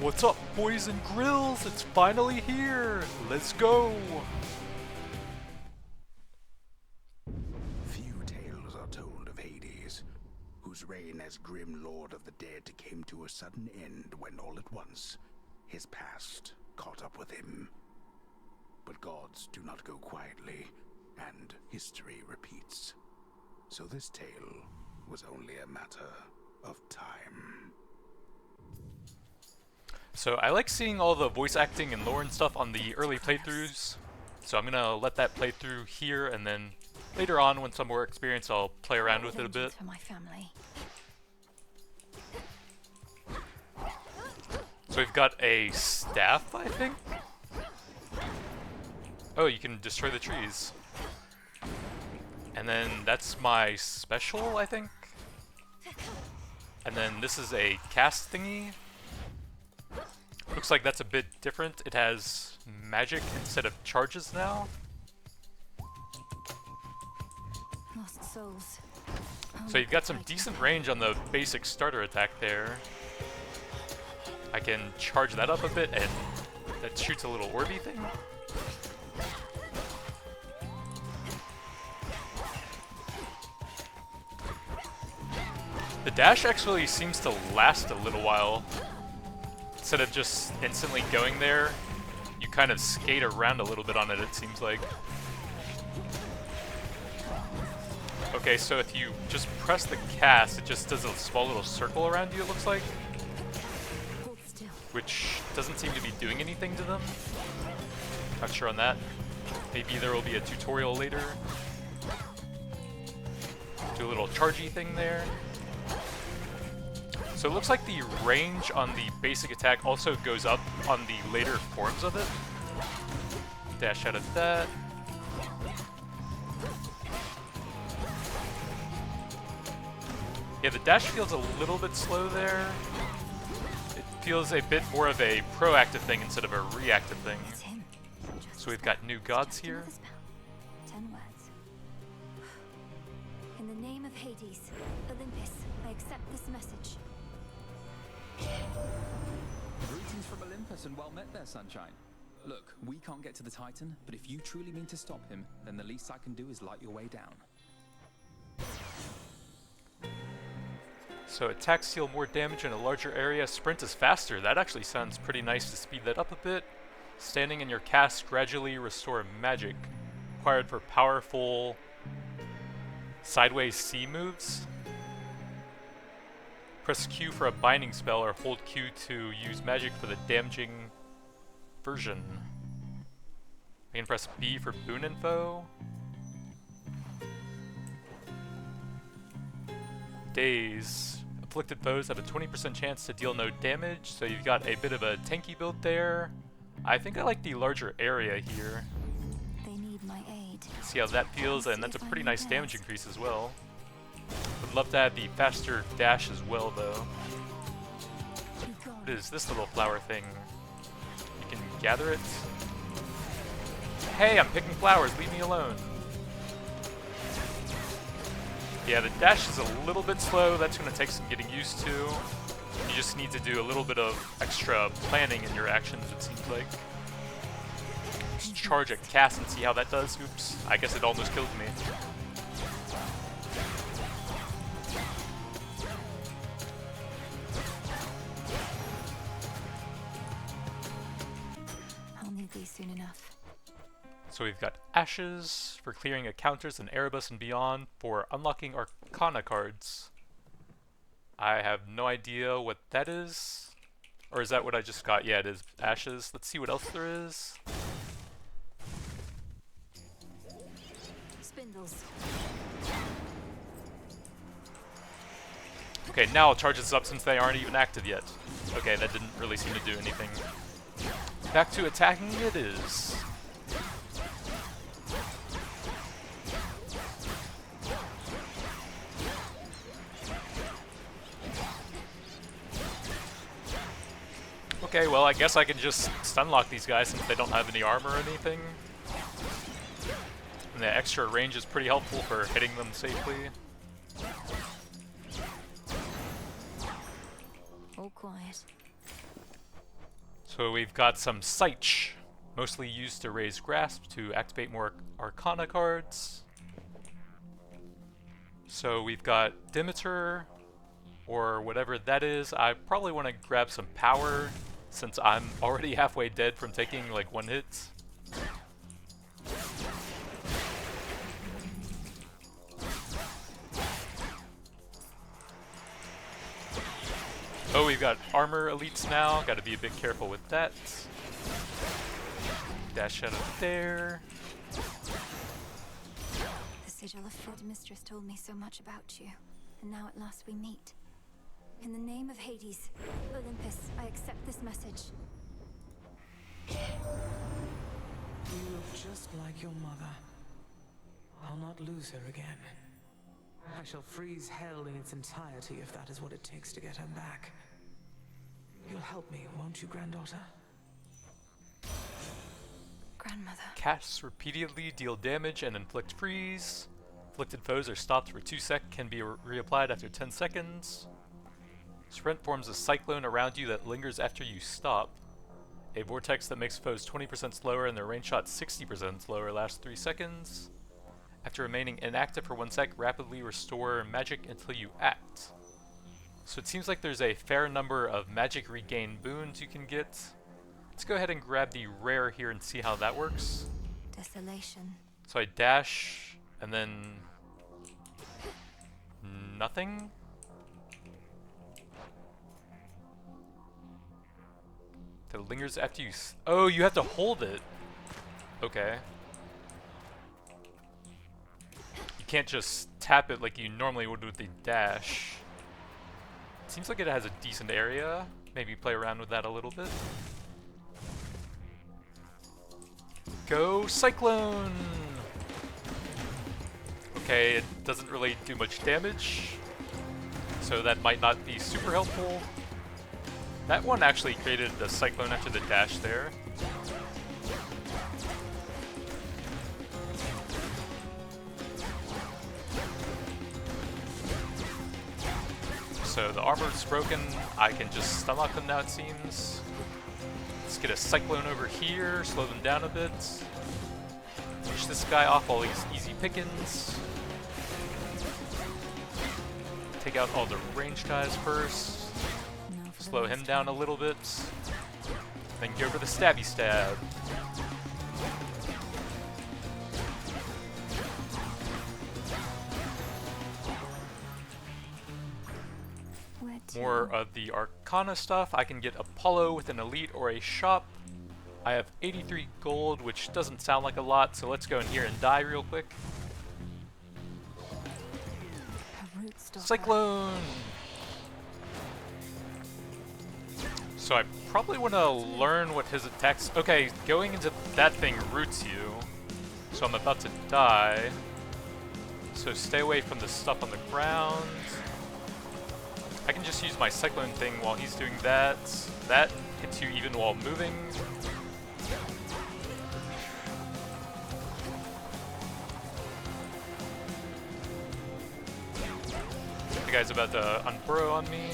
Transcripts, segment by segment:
What's up, boys and grills? It's finally here! Let's go! Few tales are told of Hades, whose reign as grim lord of the dead came to a sudden end when all at once his past caught up with him. But gods do not go quietly, and history repeats. So this tale was only a matter of time. So I like seeing all the voice acting and lore and stuff on the early playthroughs. So I'm gonna let that play through here, and then later on, when some more experience, I'll play around with it a bit. For my family. So we've got a staff, I think? Oh, you can destroy the trees. And then that's my special, I think? And then this is a cast thingy. Looks like that's a bit different. It has magic instead of charges now. Lost souls. So you've got some decent range on the basic starter attack there. I can charge that up a bit, and that shoots a little orby thing. The dash actually seems to last a little while. Instead of just instantly going there, you kind of skate around a little bit on it, it seems like. Okay, so if you just press the cast, it just does a small little circle around you, it looks like. Which doesn't seem to be doing anything to them. Not sure on that. Maybe there will be a tutorial later. Do a little chargey thing there. So it looks like the range on the basic attack also goes up on the later forms of it. Dash out of that. Yeah, the dash feels a little bit slow there. It feels a bit more of a proactive thing instead of a reactive thing. So we've got new gods here. 10 words. In the name of Hades, Olympus, I accept this message. Greetings from Olympus and well met there, Sunshine. Look, we can't get to the Titan, but if you truly mean to stop him, then the least I can do is light your way down. So attacks deal more damage in a larger area. Sprint is faster. That actually sounds pretty nice to speed that up a bit. Standing in your cast gradually restore magic. Required for powerful sideways C moves. Press Q for a binding spell or hold Q to use magic for the damaging version. We can press B for boon info. Daze. Afflicted foes have a 20% chance to deal no damage, so you've got a bit of a tanky build there. I think I like the larger area here. They need my aid. See how that feels, and that's a pretty nice damage increase as well. Would love to have the faster dash as well, though. What is this little flower thing? You can gather it. Hey, I'm picking flowers, leave me alone. Yeah, the dash is a little bit slow. That's going to take some getting used to. You just need to do a little bit of extra planning in your actions, it seems like. Just charge a cast and see how that does. Oops, I guess it almost killed me. I'll need these soon enough. So we've got Ashes for clearing encounters in Erebus and beyond for unlocking Arcana cards. I have no idea what that is. Or is that what I just got? Yeah, it is Ashes. Let's see what else there is. Spindles. Okay, now I'll charge this up since they aren't even active yet. Okay, that didn't really seem to do anything. Back to attacking it is. Okay, well, I guess I can just stunlock these guys since they don't have any armor or anything. And the extra range is pretty helpful for hitting them safely. All quiet. So we've got some Sight, mostly used to raise Grasp to activate more Arcana cards. So we've got Demeter, or whatever that is. I probably want to grab some power, since I'm already halfway dead from taking like one hit. Oh, we've got armor elites now. Gotta be a bit careful with that. Dash out of there. The sigil of Fraud Mistress told me so much about you, and now at last we meet. In the name of Hades, Olympus, I accept this message. You look just like your mother. I'll not lose her again. I shall freeze hell in its entirety if that is what it takes to get her back. You'll help me, won't you, granddaughter? Grandmother. Casts repeatedly deal damage and inflict freeze. Afflicted foes are stopped for 2 seconds, can be reapplied after 10 seconds. Sprint forms a cyclone around you that lingers after you stop. A vortex that makes foes 20% slower and their range shot 60% slower lasts 3 seconds. After remaining inactive for 1 sec, rapidly restore magic until you act. So it seems like there's a fair number of magic regain boons you can get. Let's go ahead and grab the rare here and see how that works. Desolation. So I dash, and then nothing? That lingers after you oh, you have to hold it. Okay. You can't just tap it like you normally would with the dash. Seems like it has a decent area. Maybe play around with that a little bit. Go Cyclone! Okay, it doesn't really do much damage, so that might not be super helpful. That one actually created the Cyclone after the dash there. So the armor's broken, I can just stomach them now it seems. Let's get a Cyclone over here, slow them down a bit. Push this guy off all these easy pickings. Take out all the ranged guys first. Slow him down a little bit. Then go for the stabby stab. More of the Arcana stuff. I can get Apollo with an elite or a shop. I have 83 gold, which doesn't sound like a lot, so let's go in here and die real quick. Cyclone! So I probably want to learn what his attacks... Okay, going into that thing roots you, so I'm about to die. So stay away from the stuff on the ground. I can just use my Cyclone thing while he's doing that. That hits you even while moving. The guy's about to unfurrow on me.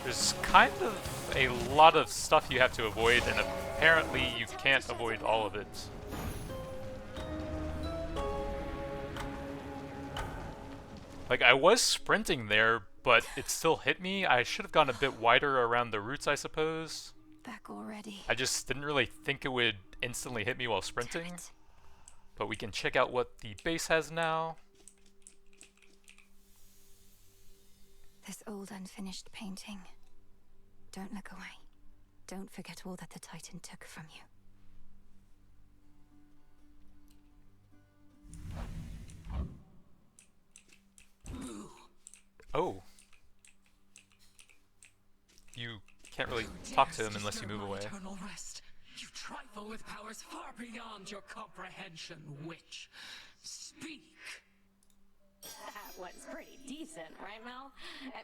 There's kind of a lot of stuff you have to avoid, and apparently you can't avoid all of it. Like, I was sprinting there, but it still hit me. I should have gone a bit wider around the roots, I suppose. Back already. I just didn't really think it would instantly hit me while sprinting. But we can check out what the base has now. This old unfinished painting. Don't look away. Don't forget all that the Titan took from you. Oh. You can't really talk to him unless you move away. Eternal rest. You trifle with powers far beyond your comprehension, witch. Speak. That was pretty decent, right, Mel?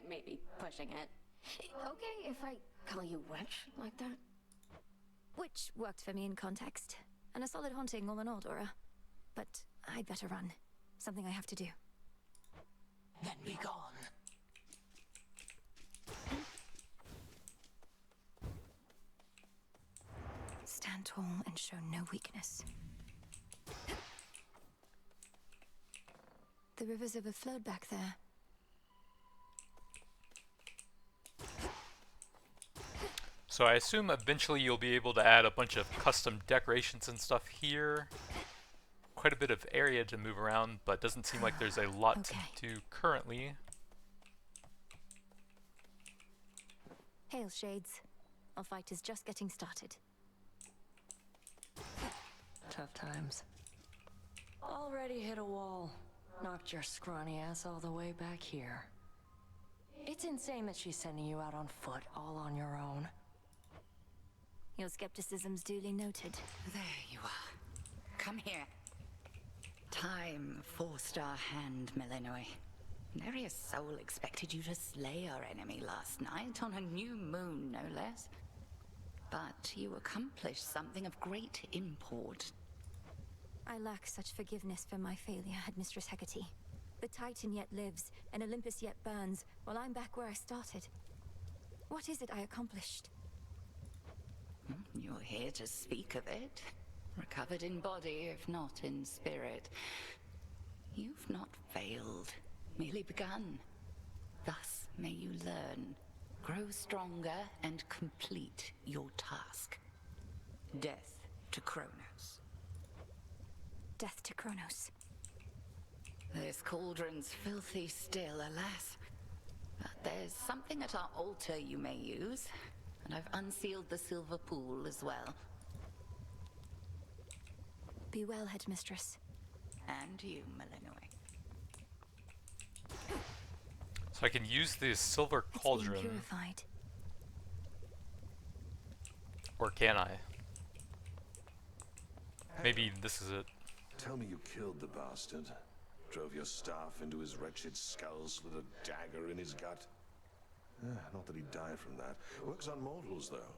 Maybe pushing it. Okay if I call you witch like that? Which worked for me in context. And a solid haunting all in all, Dora. But I'd better run. Something I have to do. Then be gone. tall and show no weakness. The river's overflowed back there. So I assume eventually you'll be able to add a bunch of custom decorations and stuff here. Quite a bit of area to move around, but doesn't seem like there's a lot to do currently. Hail, Shades. Our fight is just getting started. Tough times. Already hit a wall. Knocked your scrawny ass all the way back here. It's insane that she's sending you out on foot, all on your own. Your skepticism's duly noted. There you are. Come here. Time forced our hand, Millenoi. Nary a soul expected you to slay our enemy last night, on a new moon, no less. But you accomplished something of great import. I lack such forgiveness for my failure, Headmistress Hecate. The Titan yet lives, and Olympus yet burns, while I'm back where I started. What is it I accomplished? You're here to speak of it. Recovered in body, if not in spirit. You've not failed, merely begun. Thus may you learn, grow stronger, and complete your task. Death to Kronos. Death to Kronos. This cauldron's filthy still, alas. But there's something at our altar you may use, and I've unsealed the silver pool as well. Be well, Headmistress. And you, Millenoi. So I can use this silver cauldron. It's being purified. Or can I? Maybe this is it. Tell me you killed the bastard. Drove your staff into his wretched skull, slid a dagger in his gut. Not that he'd die from that. Works on mortals, though.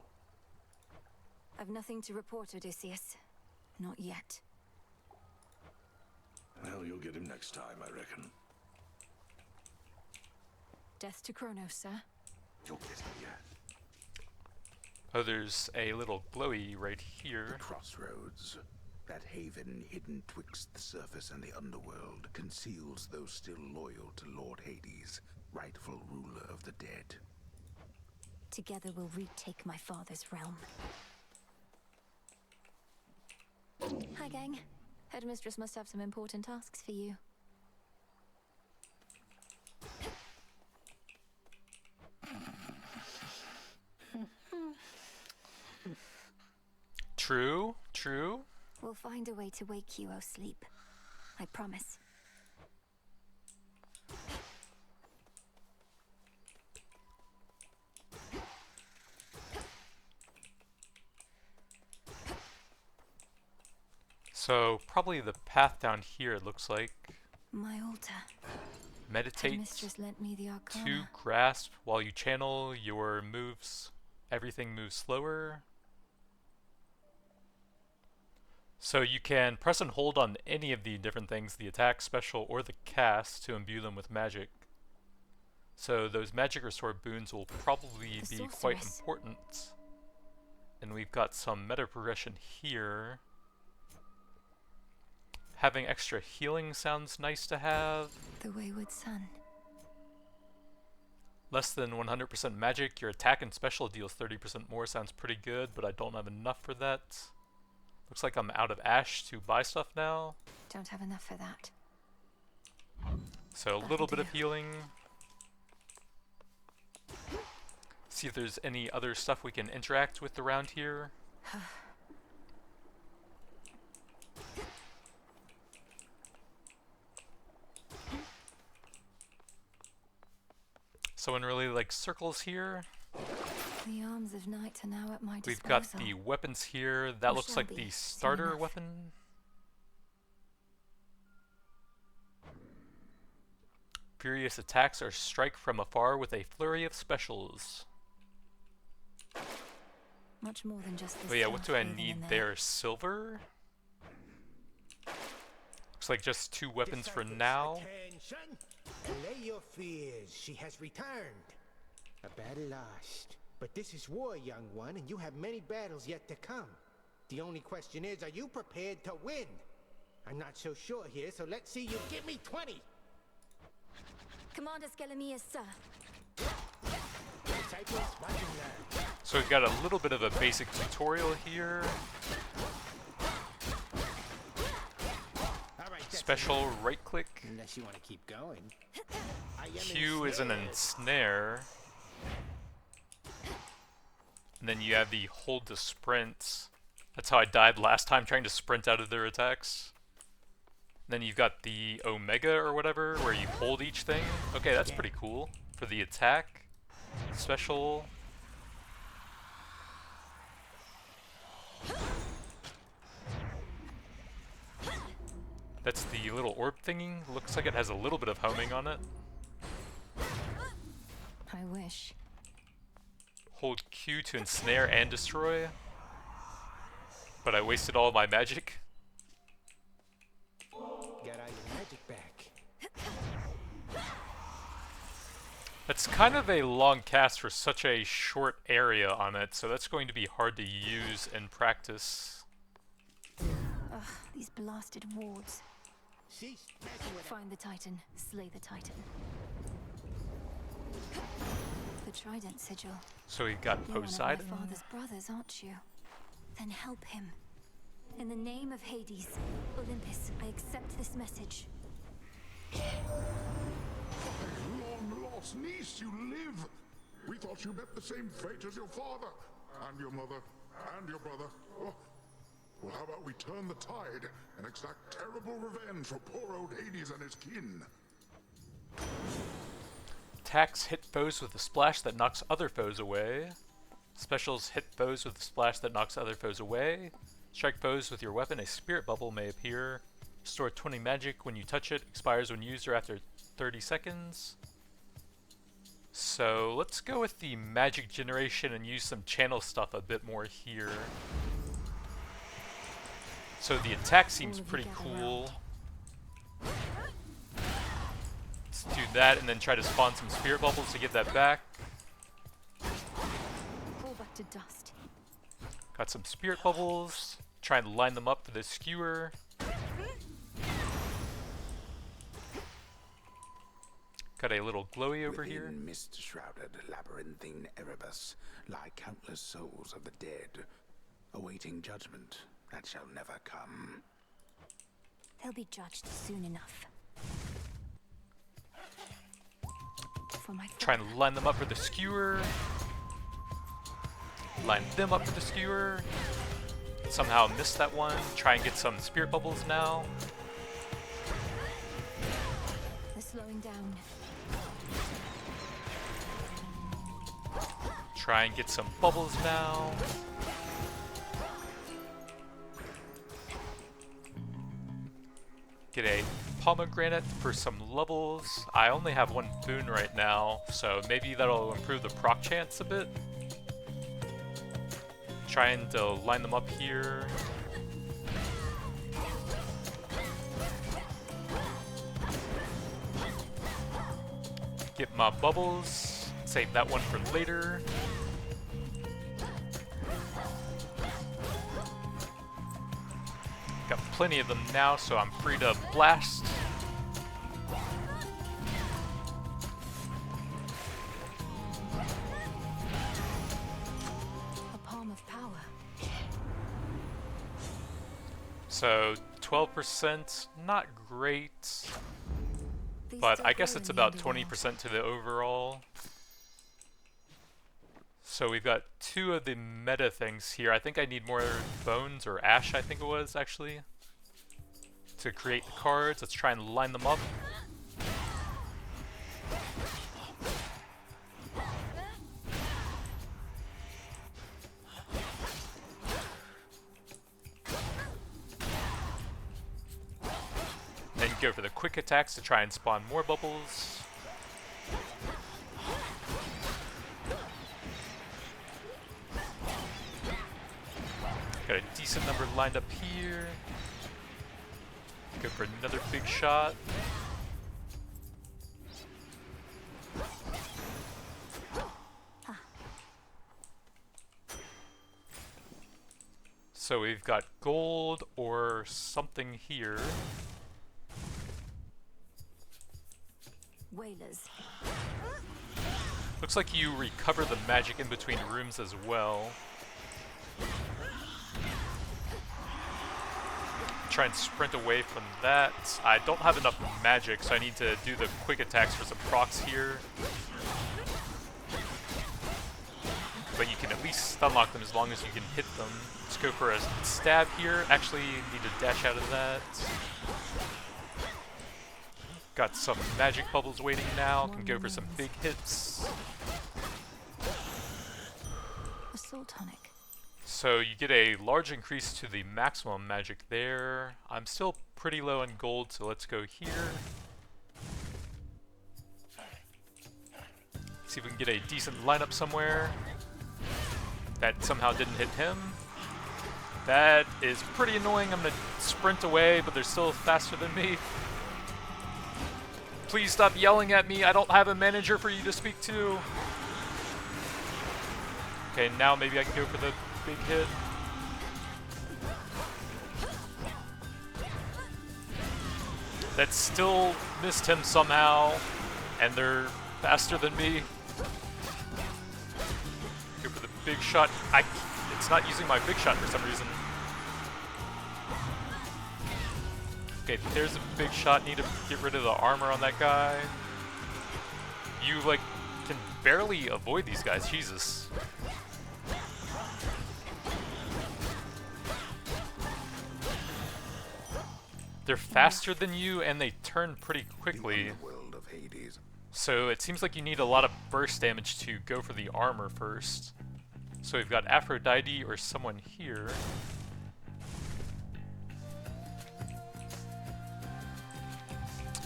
I've nothing to report, Odysseus. Not yet. Well, you'll get him next time, I reckon. Death to Kronos, sir. You'll get him yet. Oh, there's a little glowy right here. The crossroads. That haven hidden twixt the surface and the underworld conceals those still loyal to Lord Hades, rightful ruler of the dead. Together we'll retake my father's realm. Hi, gang. Headmistress must have some important tasks for you. True, true. We'll find a way to wake you, O sleep. I promise. So probably the path down here, it looks like. My altar. Meditate Headmistress lent me the Arcana. to grasp while you channel your moves. Everything moves slower. So you can press and hold on any of the different things, the attack, special, or the cast, to imbue them with magic. So those magic restore boons will probably be quite important. And we've got some meta progression here. Having extra healing sounds nice to have. The Wayward Sun. Less than 100% magic, your attack and special deals 30% more. Sounds pretty good, but I don't have enough for that. Looks like I'm out of ash to buy stuff now. Don't have enough for that. So a little bit of healing. See if there's any other stuff we can interact with around here. Someone really likes circles here. The arms of night are now at my disposal. We've got the weapons here. That looks like the starter weapon. Furious attacks are strike from afar with a flurry of specials. Much more than just this. Oh yeah, what do I need there? Silver? Looks like just 2 weapons for now. Attention! Allay your fears. She has returned. A battle lost. But this is war, young one, and you have many battles yet to come. The only question is, are you prepared to win? I'm not so sure here, so let's see you give me 20. Commander Skelemius, sir. Disciples, watch and learn. So we've got a little bit of a basic tutorial here. All right, that's Special enough. right click. Unless you want to keep going. I am Q is an ensnared. ensnare. And then you have the hold to sprint. That's how I died last time, trying to sprint out of their attacks. Then you've got the Omega or whatever, where you hold each thing. Okay, that's pretty cool. For the attack. Special. That's the little orb thingy. Looks like it has a little bit of homing on it. I wish. Hold Q to ensnare and destroy. But I wasted all my magic. Get all your magic back. That's kind of a long cast for such a short area on it, so that's going to be hard to use in practice. Ugh, these blasted wards. Cease messing with Find the Titan, slay the Titan. The Trident Sigil. So we've got You're one of Poseidon. my father's brothers, aren't you? Then help him. In the name of Hades, Olympus, I accept this message. Long-lost niece, you live! We thought you met the same fate as your father, and your mother, and your brother. Oh. Well, how about we turn the tide and exact terrible revenge for poor old Hades and his kin? Attacks hit foes with a splash that knocks other foes away. Specials hit foes with a splash that knocks other foes away. Strike foes with your weapon, a spirit bubble may appear. Restore 20 magic when you touch it. Expires when used or after 30 seconds. So let's go with the magic generation and use some channel stuff a bit more here. So the attack seems pretty cool. Let's do that and then try to spawn some spirit bubbles to get that back. Fall back to dust. Got some spirit bubbles. Trying to line them up for the skewer. Got a little glowy over here. Within mist-shrouded labyrinthine Erebus lie countless souls of the dead, awaiting judgment that shall never come. They'll be judged soon enough. For my Trying to line them up for the skewer. Line them up for the skewer. Somehow missed that one. Try and get some spirit bubbles now. They're slowing down. Try and get some bubbles now. Get a pomegranate for some levels. I only have one boon right now, so maybe that'll improve the proc chance a bit. Trying to line them up here. Get my bubbles. Save that one for later. Got plenty of them now, so I'm free to blast. A palm of power. So 12%, not great, These but still I guess grow it's in the about Underworld. 20% to the overall. So we've got two of the meta things here. I think I need more bones, or ash I think it was actually, to create the cards. Let's try and line them up. Then go for the quick attacks to try and spawn more bubbles. Got a decent number lined up here. Go for another big shot. So we've got gold or something here. Whalers. Looks like you recover the magic in between rooms as well. Try and sprint away from that. I don't have enough magic, so I need to do the quick attacks for some procs here. But you can at least stun lock them as long as you can hit them. Let's go for a stab here. Actually, need to dash out of that. Got some magic bubbles waiting now. Can go for some big hits. A soul tonic. So you get a large increase to the maximum magic there. I'm still pretty low in gold, so let's go here. See if we can get a decent lineup somewhere. That somehow didn't hit him. That is pretty annoying. I'm gonna sprint away, but they're still faster than me. Please stop yelling at me. I don't have a manager for you to speak to. Okay, now maybe I can go for the big hit. That still missed him somehow, and they're faster than me. Go for the big shot. It's not using my big shot for some reason. Okay, there's a big shot. Need to get rid of the armor on that guy. You, like, can barely avoid these guys. Jesus. They're faster than you, and they turn pretty quickly. So it seems like you need a lot of burst damage to go for the armor first. So we've got Aphrodite or someone here.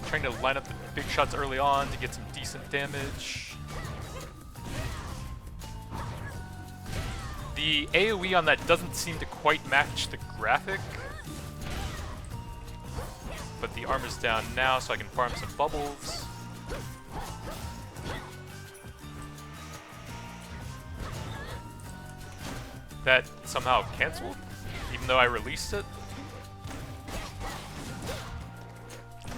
Trying to line up the big shots early on to get some decent damage. The AoE on that doesn't seem to quite match the graphic. But the armor's down now, so I can farm some bubbles. That somehow canceled, even though I released it.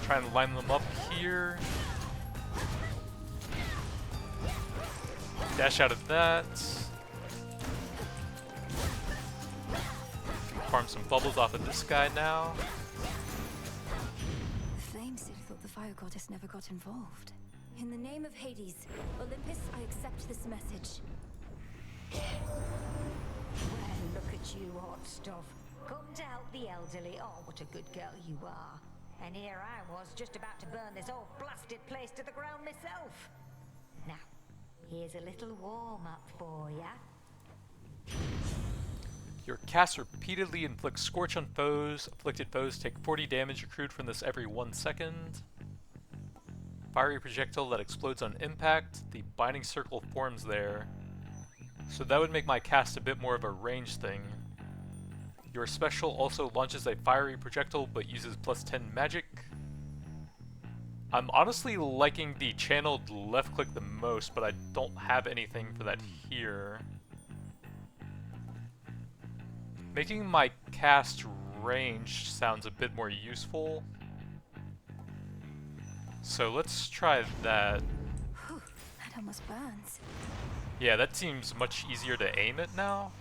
Try and line them up here. Dash out of that. Farm some bubbles off of this guy now. The Flame City thought the fire goddess never got involved. In the name of Hades, Olympus, I accept this message. Well, look at you, hot stuff. Come to help the elderly. Oh, what a good girl you are. And here I was, just about to burn this whole blasted place to the ground myself. Now, here's a little warm-up for ya. Your cast repeatedly inflicts Scorch on foes. Afflicted foes take 40 damage accrued from this every 1 second. Fiery projectile that explodes on impact. The binding circle forms there. So that would make my cast a bit more of a range thing. Your special also launches a fiery projectile but uses +10 magic. I'm honestly liking the channeled left click the most, but I don't have anything for that here. Making my cast range sounds a bit more useful. So let's try that. Whew, that almost burns. Yeah, that seems much easier to aim at now.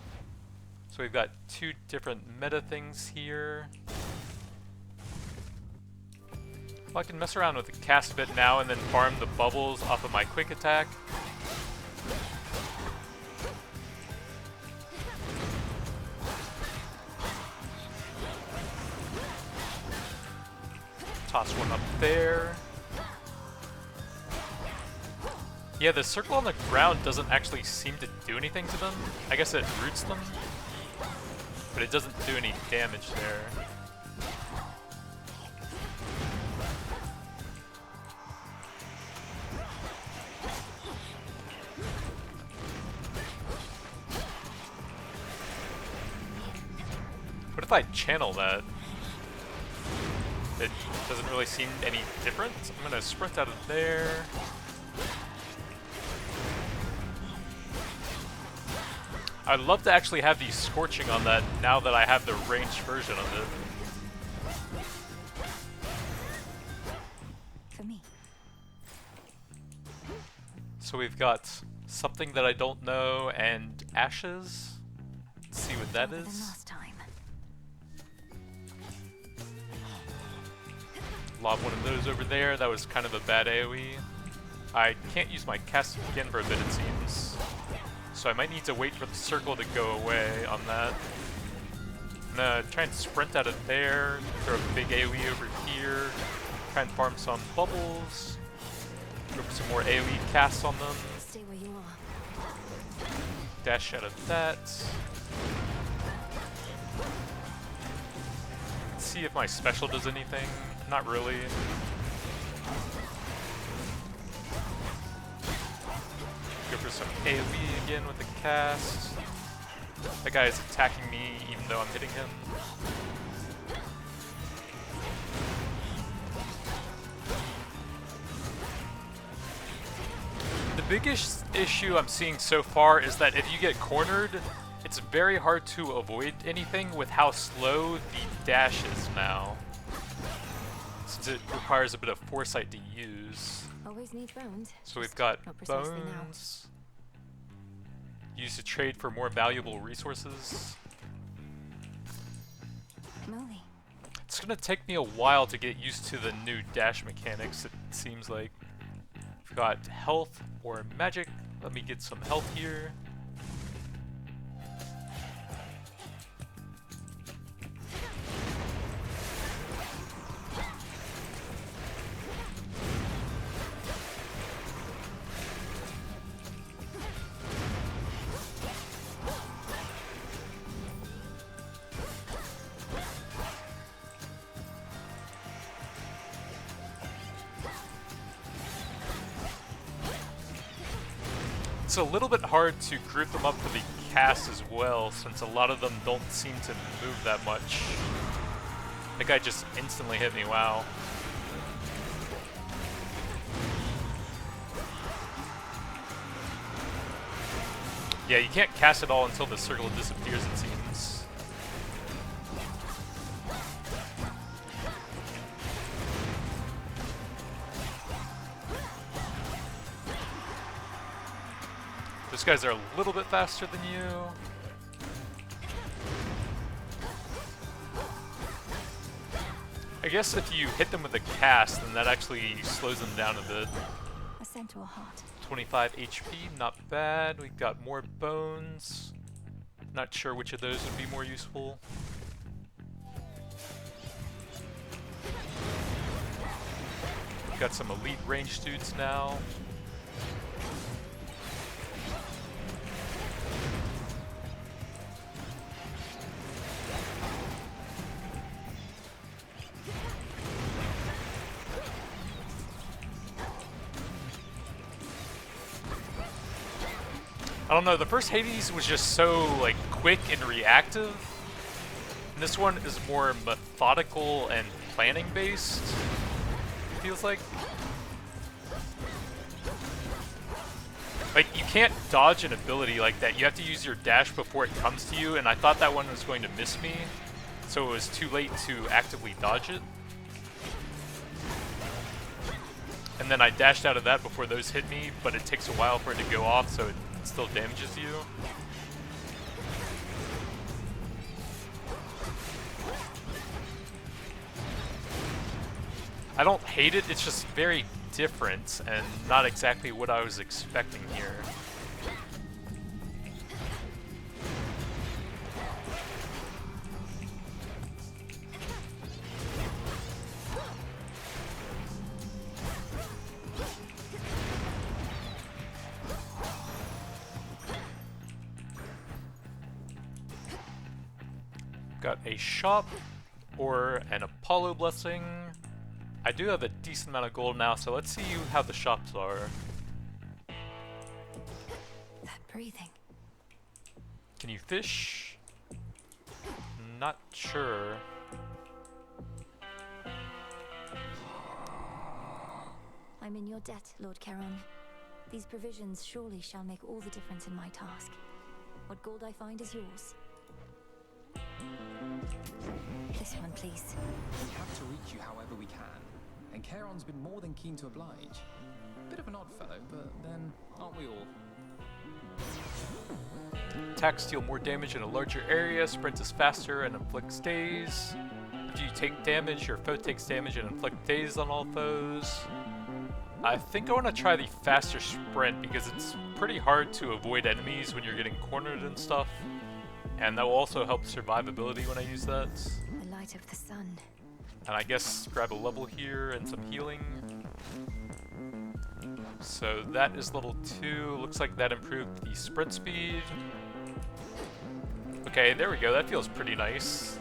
So we've got two different meta things here. Well, I can mess around with the cast a bit now and then farm the bubbles off of my quick attack. Toss one up there. Yeah, the circle on the ground doesn't actually seem to do anything to them. I guess it roots them, but it doesn't do any damage there. What if I channel that? It doesn't really seem any different. I'm gonna sprint out of there. I I'd love to actually have these scorching on that now that I have the ranged version of it. For me. So we've got something that I don't know and ashes. Let's see what that Better than is. last time. Lob one of those over there. That was kind of a bad AoE. I can't use my cast again for a bit, it seems. So I might need to wait for the circle to go away on that. I'm gonna try and sprint out of there, throw a big AoE over here, try and farm some bubbles, throw some more AoE casts on them, Stay where you are. dash out of that. See if my special does anything. Not really. Go for some AoE again with the cast. That guy is attacking me even though I'm hitting him. The biggest issue I'm seeing so far is that if you get cornered, it's very hard to avoid anything with how slow the dash is now, since it requires a bit of foresight to use. Always need bones. So we've got not precisely now. bones. Used to trade for more valuable resources. Moly. It's gonna take me a while to get used to the new dash mechanics, it seems like. We've got health or magic. Let me get some health here. It's a little bit hard to group them up for the cast as well, since a lot of them don't seem to move that much. That guy just instantly hit me, wow. Yeah, you can't cast it all until the circle disappears, it seems. Those guys are a little bit faster than you. I guess if you hit them with a cast, then that actually slows them down a bit. A centaur heart. 25 HP, not bad. We've got more bones. Not sure which of those would be more useful. We've got some elite range dudes now. I don't know, the first Hades was just so like quick and reactive. And this one is more methodical and planning based, it feels like. Like, you can't dodge an ability like that. You have to use your dash before it comes to you, and I thought that one was going to miss me, so it was too late to actively dodge it. And then I dashed out of that before those hit me, but it takes a while for it to go off, so it still damages you. I don't hate it, it's just very different and not exactly what I was expecting here. Got a shop or an Apollo blessing. I do have a decent amount of gold now, so let's see how the shops are. That breathing. Can you fish? Not sure. I'm in your debt, Lord Charon. These provisions surely shall make all the difference in my task. What gold I find is yours. This one, please. We have to reach you however we can, and Charon's been more than keen to oblige. Bit of an odd fellow, but then aren't we all? Attacks deal more damage in a larger area, sprint is faster, and inflicts daze. After you take damage, your foe takes damage and inflict daze on all foes. I think I want to try the faster sprint because it's pretty hard to avoid enemies when you're getting cornered and stuff. And that will also help survivability when I use that. The light of the sun. And I guess grab a level here and some healing. So that is level 2. Looks like that improved the sprint speed. Okay, there we go. That feels pretty nice.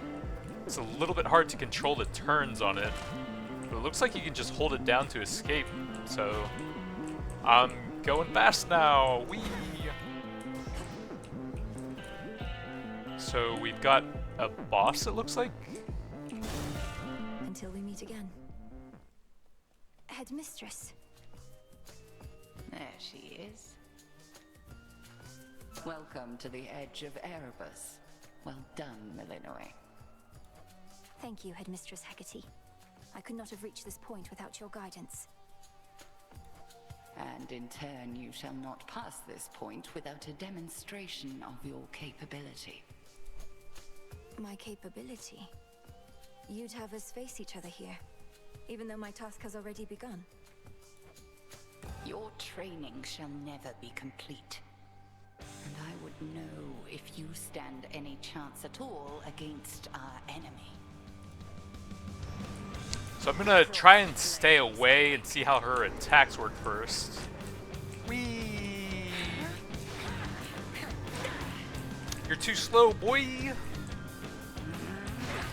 It's a little bit hard to control the turns on it. But it looks like you can just hold it down to escape. So I'm going fast now. Whee! So we've got a boss, it looks like. Until we meet again. Headmistress. There she is. Welcome to the edge of Erebus. Well done, Milinoe. Thank you, Headmistress Hecate. I could not have reached this point without your guidance. And in turn, you shall not pass this point without a demonstration of your capability. My capability? You'd have us face each other here, even though my task has already begun. Your training shall never be complete. And I would know if you stand any chance at all against our enemy. So I'm gonna try and stay away and see how her attacks work first. Whee! You're too slow, boy!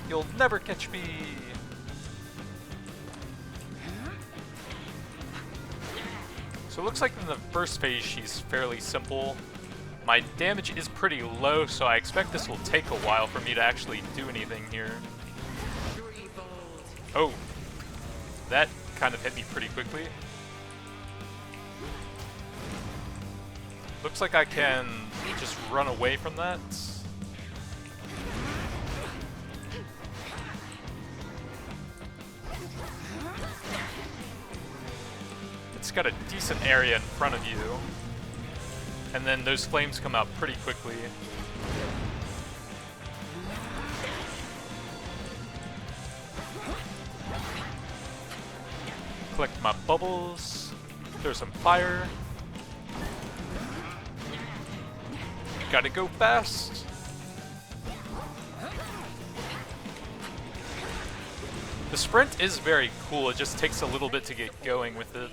You'll never catch me! So it looks like in the first phase she's fairly simple. My damage is pretty low, so I expect this will take a while for me to actually do anything here. Oh, that kind of hit me pretty quickly. Looks like I can just run away from that. It's got a decent area in front of you. And then those flames come out pretty quickly. Collect my bubbles. There's some fire. Gotta go fast. The sprint is very cool, it just takes a little bit to get going with it.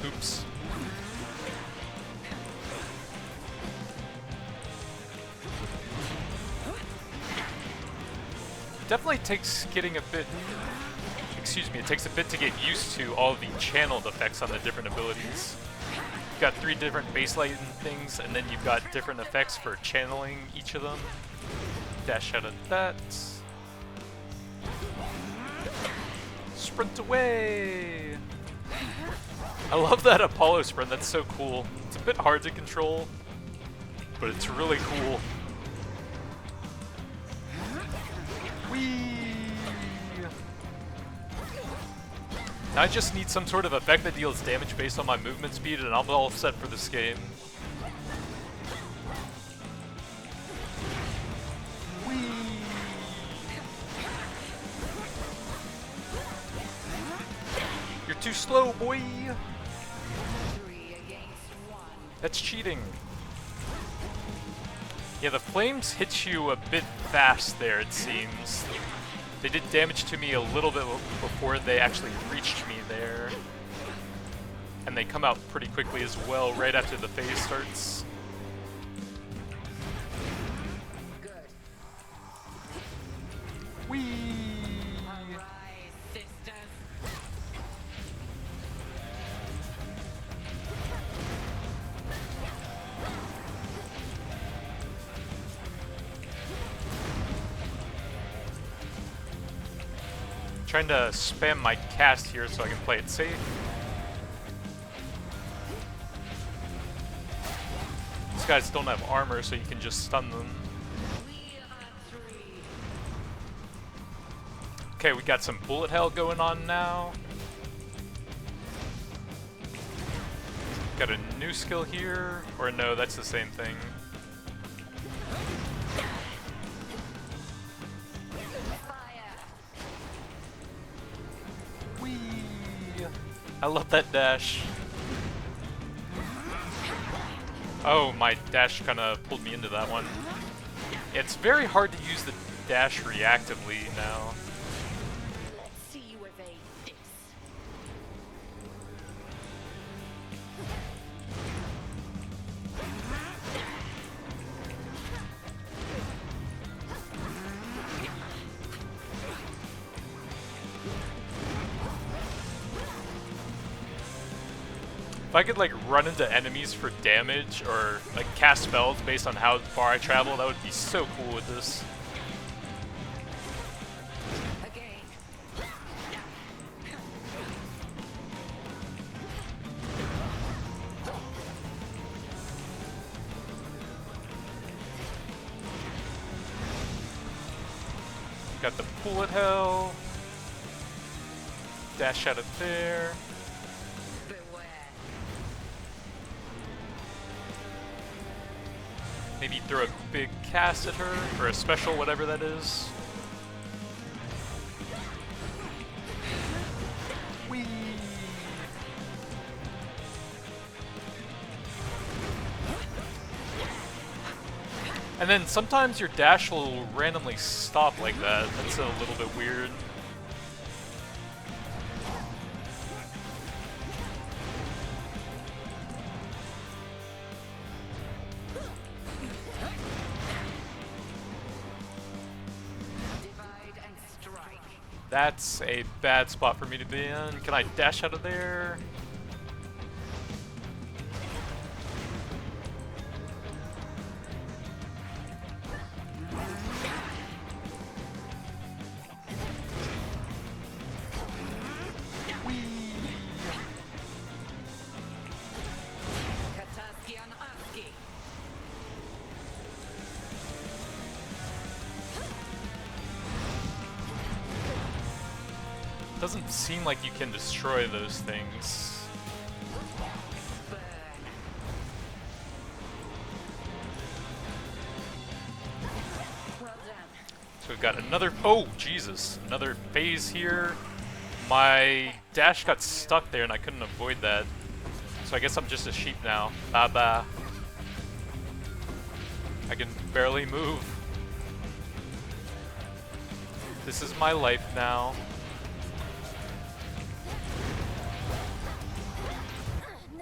Oops. Definitely takes getting a bit, it takes a bit to get used to all the channeled effects on the different abilities. You've got 3 different baseline things, and then you've got different effects for channeling each of them. Dash out of that. Sprint away! I love that Apollo sprint, that's so cool. It's a bit hard to control, but it's really cool. Whee! Now I just need some sort of effect that deals damage based on my movement speed, and I'm all set for this game. Whee! You're too slow, boy! That's cheating. Yeah, the flames hit you a bit fast there, it seems. They did damage to me a little bit before they actually reached me there. And they come out pretty quickly as well, right after the phase starts. Good. Whee! Trying to spam my cast here so I can play it safe. These guys don't have armor, so you can just stun them. Okay, we got some bullet hell going on now. Got a new skill here, or no, that's the same thing. Whee! I love that dash. Oh, my dash kind of pulled me into that one. It's very hard to use the dash reactively now. Let's see you evade this. If I could like run into enemies for damage or like cast spells based on how far I travel, that would be so cool with this. Got the bullet hell. Dash out of there. Maybe throw a big cast at her, or a special, whatever that is. Whee! And then sometimes your dash will randomly stop like that. That's a little bit weird. That's a bad spot for me to be in. Can I dash out of there? Doesn't seem like you can destroy those things. So we've got another, oh Jesus, another phase here. My dash got stuck there and I couldn't avoid that. So I guess I'm just a sheep now. Bye-bye. I can barely move. This is my life now.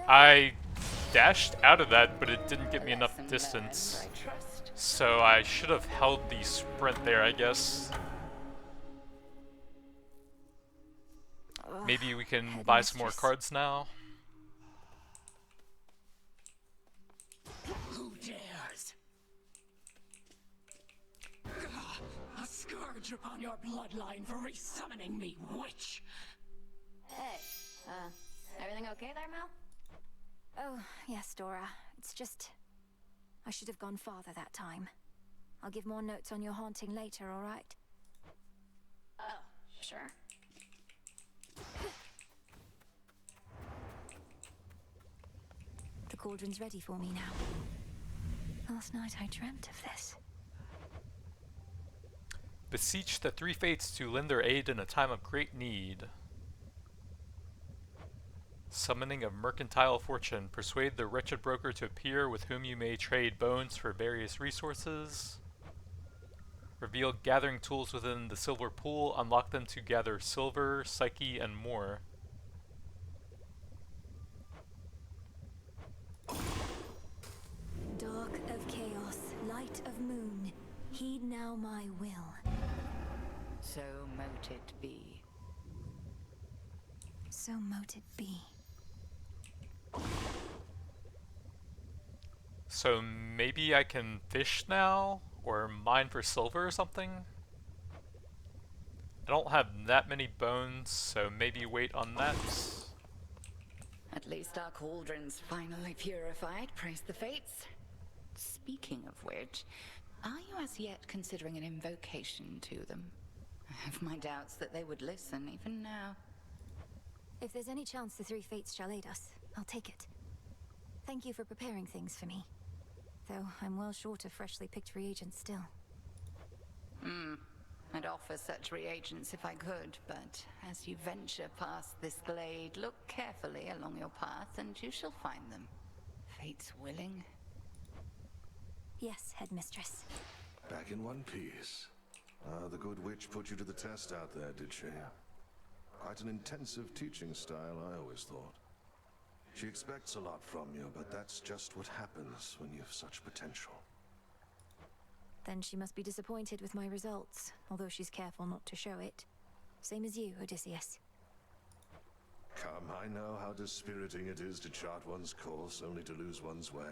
I dashed out of that, but it didn't get me enough distance. So I should have held the sprint there, I guess. Maybe we can buy some more cards now. Who dares? A scourge upon your bloodline for resummoning me, witch! Hey, everything okay there, Mel? Oh, yes, Dora. It's just... I should have gone farther that time. I'll give more notes on your haunting later, alright? Oh, sure. The cauldron's ready for me now. Last night I dreamt of this. Beseech the three fates to lend their aid in a time of great need. Summoning of mercantile fortune. Persuade the wretched broker to appear with whom you may trade bones for various resources. Reveal gathering tools within the silver pool. Unlock them to gather silver, psyche, and more. Dark of chaos, light of moon, heed now my will. So mote it be. So mote it be. So maybe I can fish now? Or mine for silver or something? I don't have that many bones, so maybe wait on that. At least our cauldron's finally purified, praise the fates. Speaking of which, are you as yet considering an invocation to them? I have my doubts that they would listen even now. If there's any chance the three fates shall aid us, I'll take it. Thank you for preparing things for me. Though I'm well short of freshly picked reagents still. I'd offer such reagents if I could, but as you venture past this glade, look carefully along your path and you shall find them. Fate's willing. Yes, headmistress. Back in one piece. The good witch put you to the test out there, did she? Quite an intensive teaching style, I always thought. She expects a lot from you, but that's just what happens when you've such potential. Then she must be disappointed with my results, although she's careful not to show it. Same as you, Odysseus. Come, I know how dispiriting it is to chart one's course only to lose one's way.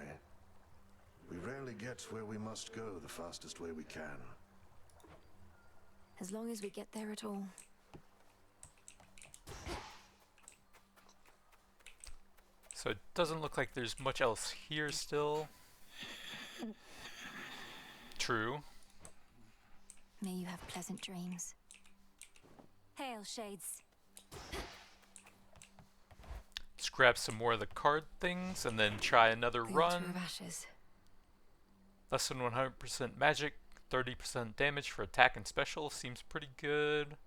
We rarely get where we must go the fastest way we can. As long as we get there at all. So it doesn't look like there's much else here still. True. May you have pleasant dreams. Hail, Shades. Let's grab some more of the card things and then try another The run. altar of ashes. Less than 100% magic, 30% damage for attack and special. Seems pretty good.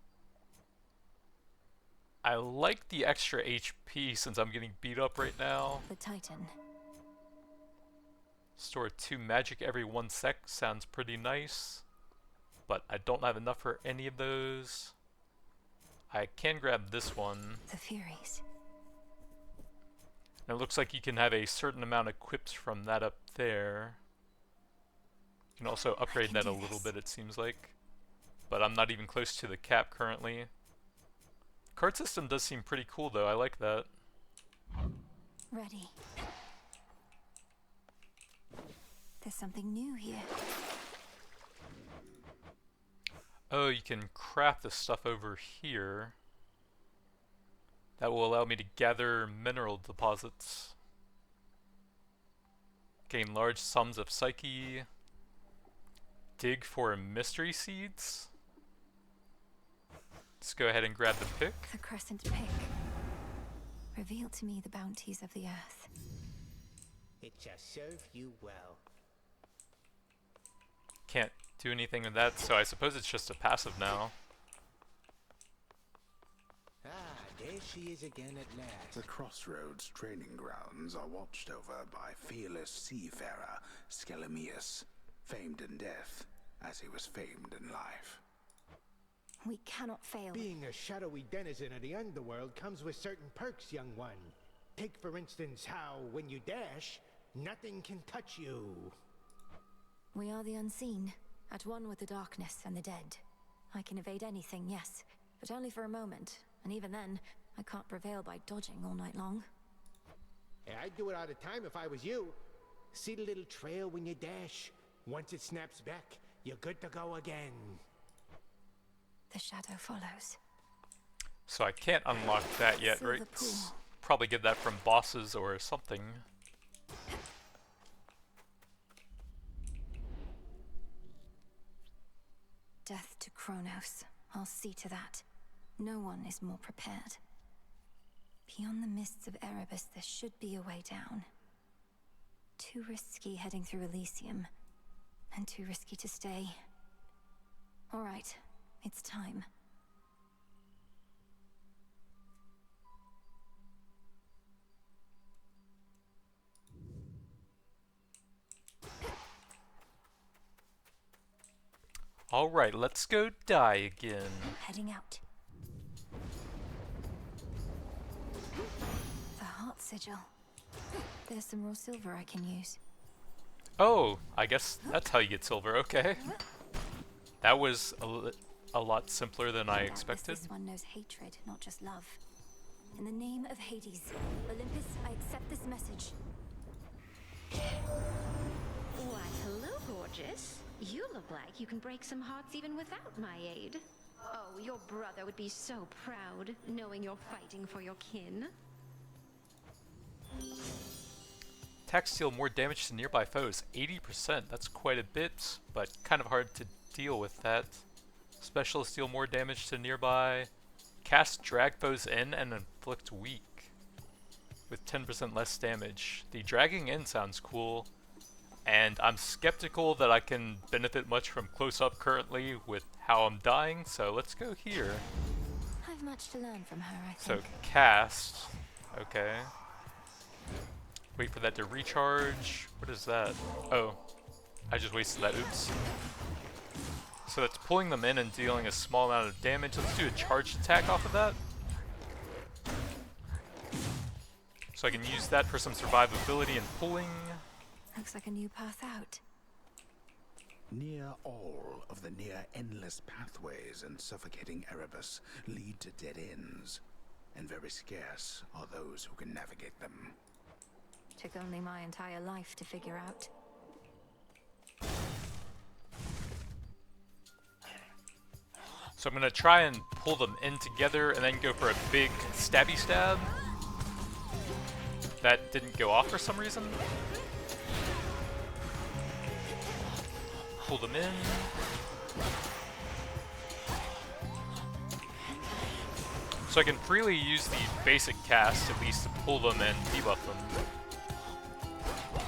I like the extra HP since I'm getting beat up right now. The Titan. Store 2 magic every 1 sec. Sounds pretty nice. But I don't have enough for any of those. I can grab this one. The Furies. And it looks like you can have a certain amount equipped from that up there. You can also upgrade that a little bit, it seems like. But I'm not even close to the cap currently. Card system does seem pretty cool though, I like that. Ready. There's something new here. Oh, you can craft the stuff over here. That will allow me to gather mineral deposits. Gain large sums of psyche. Dig for mystery seeds. Let's go ahead and grab the pick. The crescent pick. Reveal to me the bounties of the earth. It shall serve you well. Can't do anything with that, so I suppose it's just a passive now. Ah, there she is again at last. The Crossroads training grounds are watched over by fearless seafarer Skelemius, famed in death as he was famed in life. We cannot fail. Being a shadowy denizen of the Underworld comes with certain perks, young one. Take for instance how, when you dash, nothing can touch you. We are the unseen, at one with the darkness and the dead. I can evade anything, yes, but only for a moment, and even then, I can't prevail by dodging all night long. Hey, I'd do it all the time if I was you. See the little trail when you dash? Once it snaps back, you're good to go again. The shadow follows. So I can't unlock that yet, Silver right? pool. Probably get that from bosses or something. Death to Kronos. I'll see to that. No one is more prepared. Beyond the mists of Erebus, there should be a way down. Too risky heading through Elysium, and too risky to stay. All right, it's time. Alright, let's go die again. Heading out. The heart sigil. There's some raw silver I can use. Oh, I guess that's how you get silver, okay. That was a lot simpler than I expected. This one knows hatred, not just love. In the name of Hades, Olympus, I accept this message. Why, hello, gorgeous. You look like you can break some hearts even without my aid. Oh, your brother would be so proud, knowing you're fighting for your kin. Attacks deal more damage to nearby foes, 80%. That's quite a bit, but kind of hard to deal with that. Specialists deal more damage to nearby. Cast drag foes in and inflict weak, with 10% less damage. The dragging in sounds cool, and I'm skeptical that I can benefit much from close-up currently with how I'm dying, so let's go here. I've much to learn from her, I think. So, cast. Okay. Wait for that to recharge. What is that? Oh, I just wasted that. Oops. So that's pulling them in and dealing a small amount of damage. Let's do a charged attack off of that. So I can use that for some survivability and pulling. Looks like a new path out. Near all of the near-endless pathways in suffocating Erebus lead to dead ends, and very scarce are those who can navigate them. Took only my entire life to figure out. So I'm gonna try and pull them in together and then go for a big stabby stab. That didn't go off for some reason. Pull them in. So I can freely use the basic cast, at least to pull them and debuff them.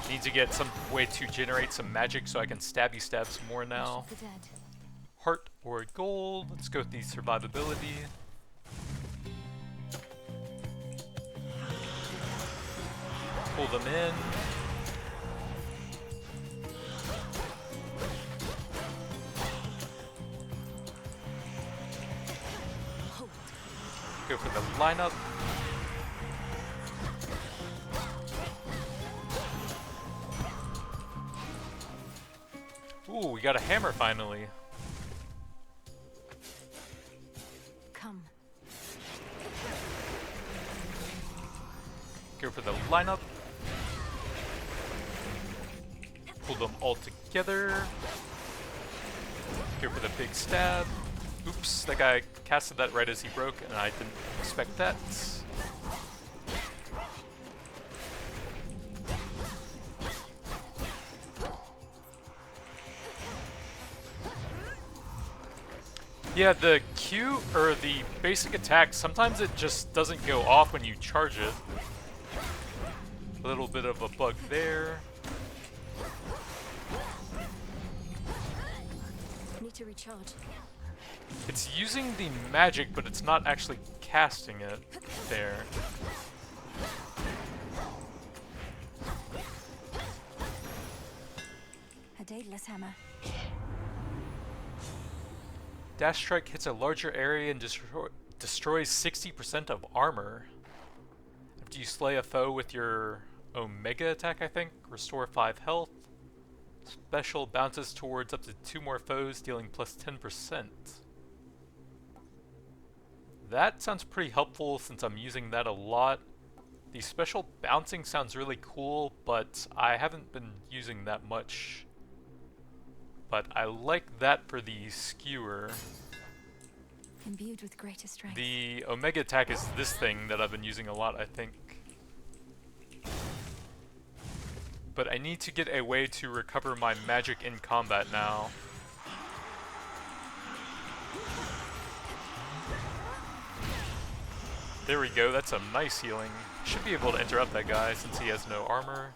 Need to get some way to generate some magic so I can stabby stab some more now. Heart or gold. Let's go with the survivability. Pull them in. Go for the lineup. Ooh, we got a hammer finally. Come. Go for the lineup. Pull them all together. Go for the big stab. Oops, that guy casted that right as he broke, and I didn't expect that. Yeah, the Q, or the basic attack, sometimes it just doesn't go off when you charge it. A little bit of a bug there. Need to recharge. It's using the magic, but it's not actually casting it there. A Daedalus hammer. Dash Strike hits a larger area and destroys 60% of armor. After you slay a foe with your Omega attack, I think, restore 5 health. Special bounces towards up to 2 more foes, dealing plus 10%. That sounds pretty helpful since I'm using that a lot. The special bouncing sounds really cool, but I haven't been using that much. But I like that for the skewer. Imbued with greater strength. The Omega attack is this thing that I've been using a lot, I think. But I need to get a way to recover my magic in combat now. There we go, that's a nice healing. Should be able to interrupt that guy since he has no armor.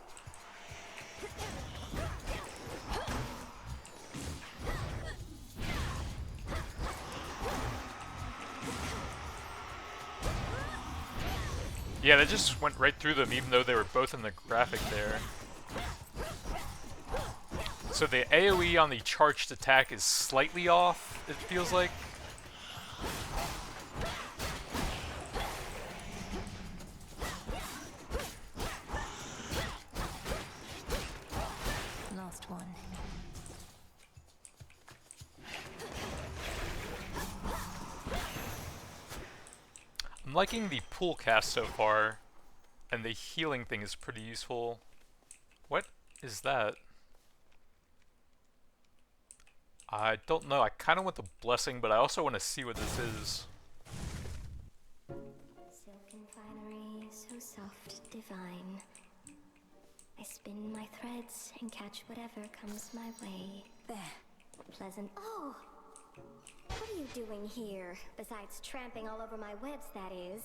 Yeah, that just went right through them even though they were both in the graphic there. So the AoE on the charged attack is slightly off, it feels like. Last one. I'm liking the pool cast so far, and the healing thing is pretty useful. What is that? I don't know. I kind of want the blessing, but I also want to see what this is. Silken finery, so soft, divine. I spin my threads and catch whatever comes my way. There. Pleasant. Oh! What are you doing here? Besides tramping all over my webs, that is.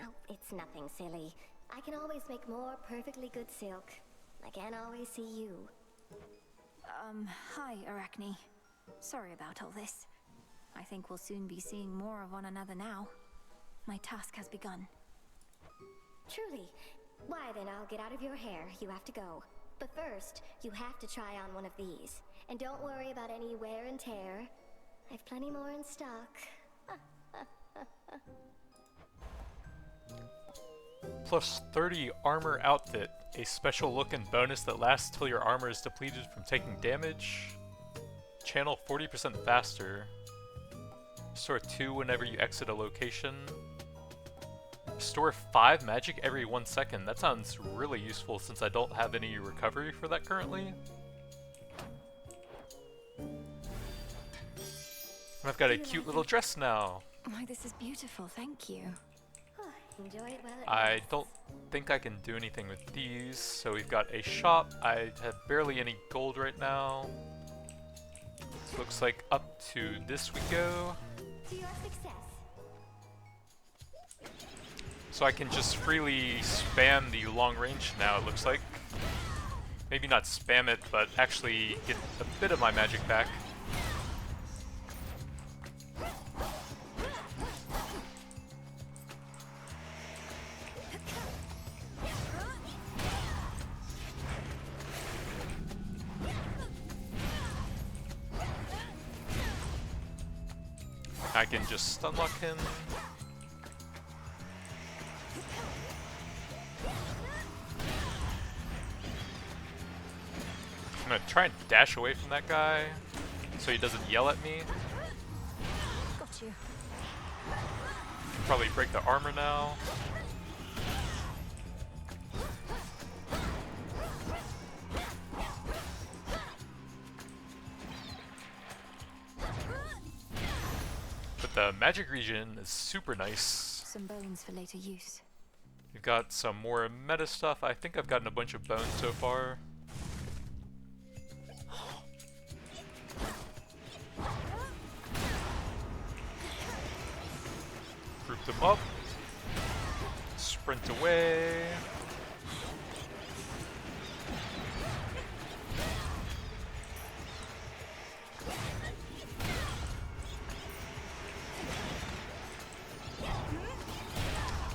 Oh, it's nothing, silly. I can always make more perfectly good silk. I can't always see you. Hi, Arachne. Sorry about all this. I think we'll soon be seeing more of one another now. My task has begun. Truly. Why then, I'll get out of your hair. You have to go. But first, you have to try on one of these. And don't worry about any wear and tear. I've plenty more in stock. Plus 30 armor outfit. A special look and bonus that lasts till your armor is depleted from taking damage. Channel 40% faster. Store 2 whenever you exit a location. Store 5 magic every 1 second. That sounds really useful since I don't have any recovery for that currently. And I've got a cute little dress now. Why, this is beautiful, thank you. Enjoy it while it I lasts. don't think I can do anything with these, so we've got a shop. I have barely any gold right now. This looks like up to this we go. To your success. So I can just freely spam the long range now, it looks like. Maybe not spam it, but actually get a bit of my magic back. I can just stun lock him. I'm gonna try and dash away from that guy so he doesn't yell at me. Got you. Probably break the armor now. But the magic region is super nice. Some bones for later use. We've got some more meta stuff. I think I've gotten a bunch of bones so far. Group them up. Sprint away.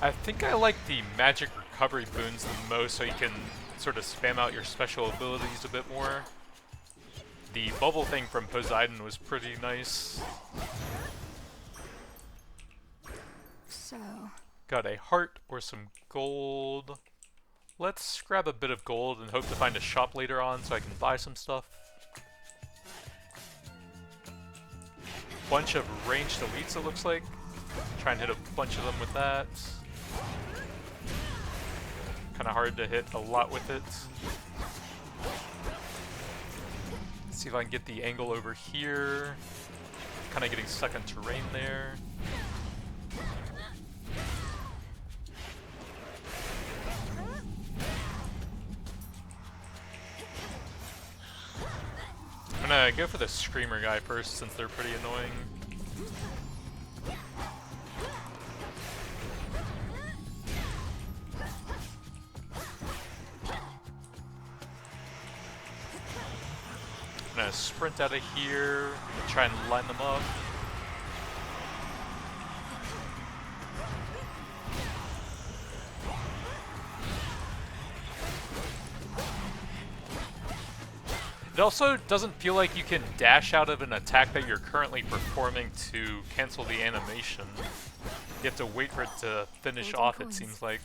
I think I like the magic recovery boons the most, so you can sort of spam out your special abilities a bit more. The bubble thing from Poseidon was pretty nice. So... Got a heart or some gold. Let's grab a bit of gold and hope to find a shop later on so I can buy some stuff. Bunch of ranged elites, it looks like. Try and hit a bunch of them with that. Kind of hard to hit a lot with it. See if I can get the angle over here. Kind of getting stuck in terrain there. I'm gonna go for the screamer guy first since they're pretty annoying. I'm gonna sprint out of here, try and line them up. It also doesn't feel like you can dash out of an attack that you're currently performing to cancel the animation. You have to wait for it to finish off, it seems like.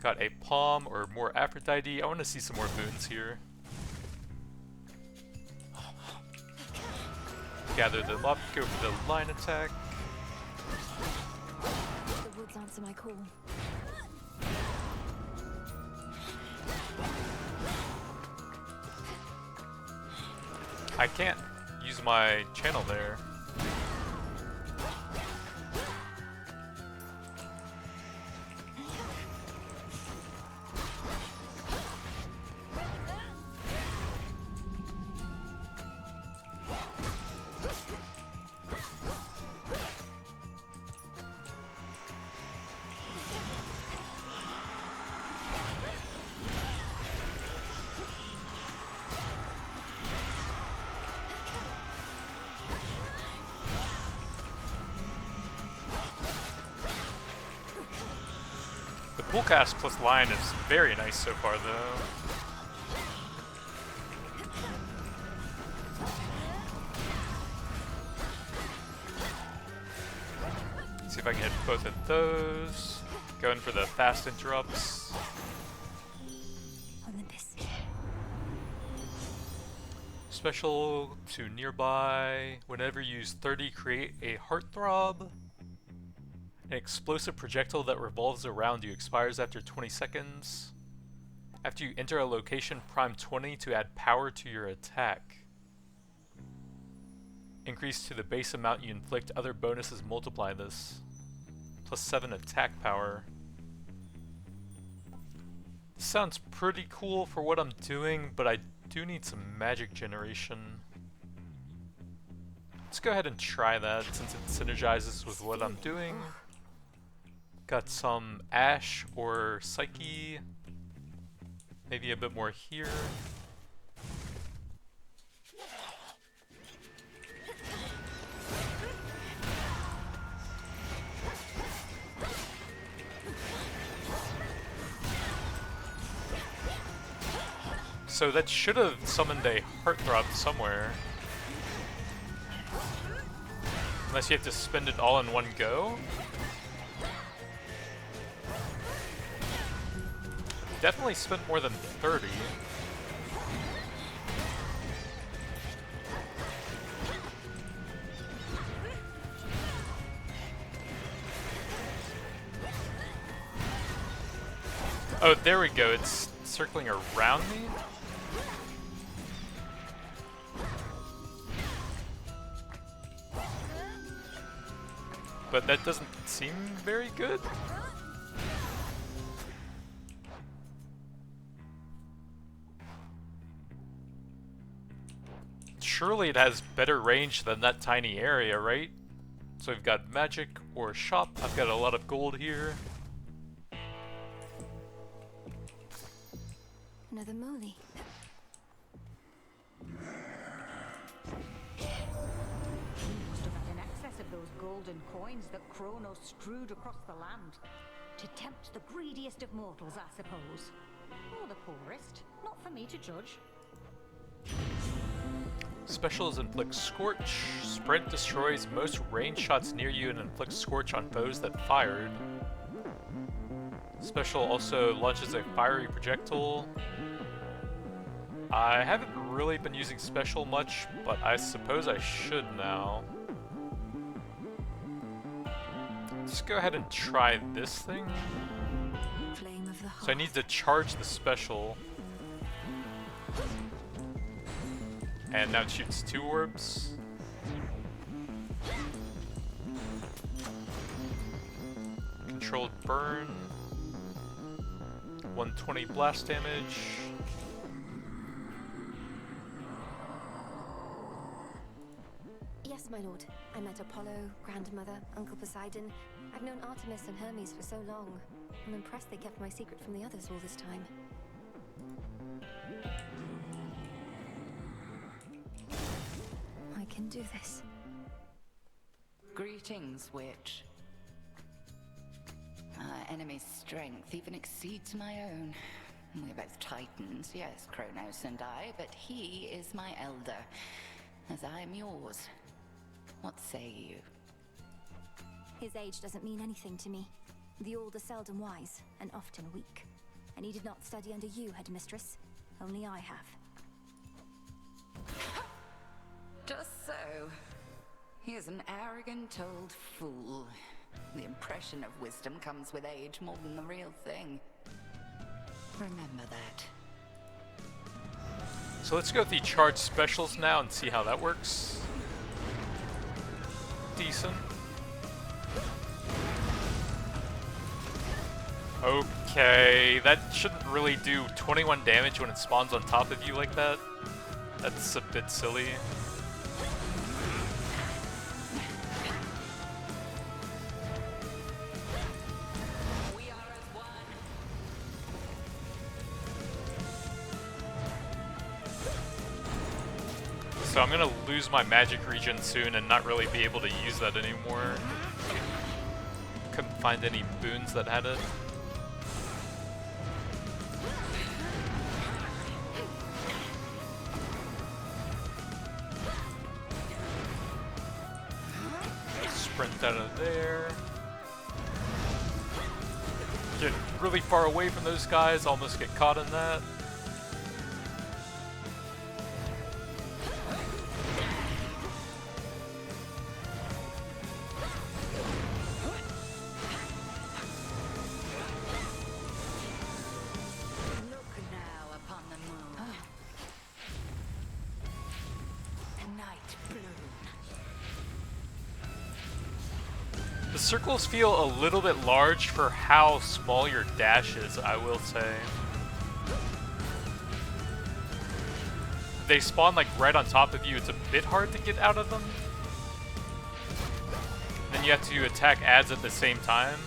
Got a palm or more Aphrodite. I want to see some more boons here. Gather them up, go for the line attack. The woods answer my call. I can't use my channel there. Full cast plus line is very nice so far, though. Let's see if I can hit both of those. Going for the fast interrupts. Special to nearby. Whenever you use 30, create a heartthrob. An explosive projectile that revolves around you expires after 20 seconds. After you enter a location, prime 20 to add power to your attack. Increase to the base amount you inflict. Other bonuses multiply this. Plus 7 attack power. This sounds pretty cool for what I'm doing, but I do need some magic generation. Let's go ahead and try that since it synergizes with what I'm doing. Got some Ash or Psyche. Maybe a bit more here. So that should have summoned a heartthrob somewhere. Unless you have to spend it all in one go. Definitely spent more than 30. Oh, there we go. It's circling around me. But that doesn't seem very good. Surely it has better range than that tiny area, right? So we've got magic or shop. I've got a lot of gold here. Another molly. Must have had an excess of those golden coins that Kronos strewed across the land. To tempt the greediest of mortals, I suppose. Or the poorest. Not for me to judge. Specials inflict Scorch. Sprint destroys most range shots near you and inflicts Scorch on foes that fired. Special also launches a fiery projectile. I haven't really been using special much, but I suppose I should now. Let's go ahead and try this thing. So I need to charge the special. And now it shoots 2 orbs. Controlled burn. 120 blast damage. Yes, my lord. I met Apollo, Grandmother, Uncle Poseidon. I've known Artemis and Hermes for so long. I'm impressed they kept my secret from the others all this time. I can do this. Greetings, witch. Our enemy's strength even exceeds my own. We're both titans, yes, Kronos and I, but he is my elder, as I am yours. What say you? His age doesn't mean anything to me. The old are seldom wise, and often weak. And he did not study under you, headmistress. Only I have. Just so. He is an arrogant old fool. The impression of wisdom comes with age more than the real thing. Remember that. So let's go with the charge specials now and see how that works. Decent. Okay, that shouldn't really do 21 damage when it spawns on top of you like that. That's a bit silly. So I'm gonna lose my magic regen soon and not really be able to use that anymore. Couldn't find any boons that had it. Sprint out of there. Get really far away from those guys, almost get caught in that. The circles feel a little bit large for how small your dash is, I will say. They spawn like right on top of you, it's a bit hard to get out of them. Then you have to attack adds at the same time.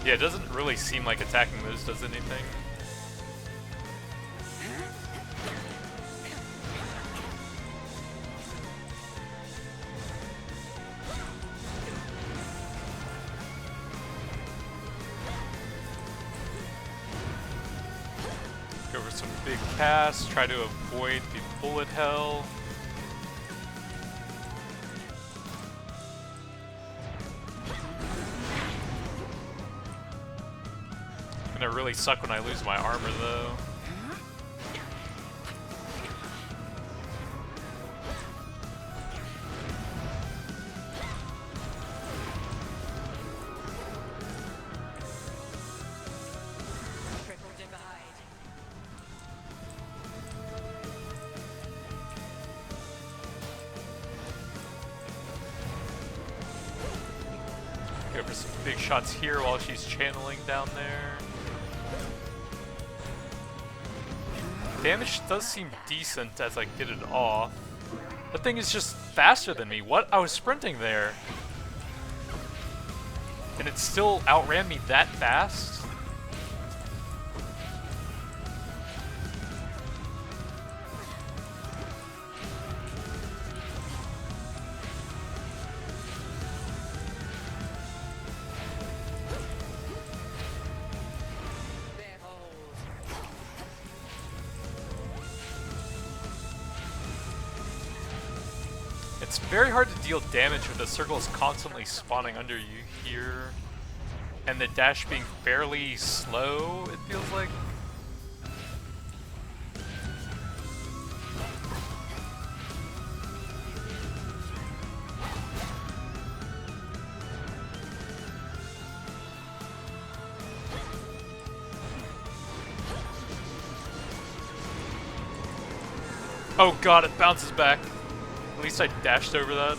Yeah, it doesn't really seem like attacking those does anything. Go for some big casts, try to avoid the bullet hell. Gonna really suck when I lose my armor though. Go for some big shots here while she's channeling down there. Damage does seem decent as I get it off. The thing is just faster than me. What? I was sprinting there. And it still outran me that fast? It's very hard to deal damage with the circles constantly spawning under you here. And the dash being fairly slow, it feels like. Oh god, it bounces back. At least I dashed over that.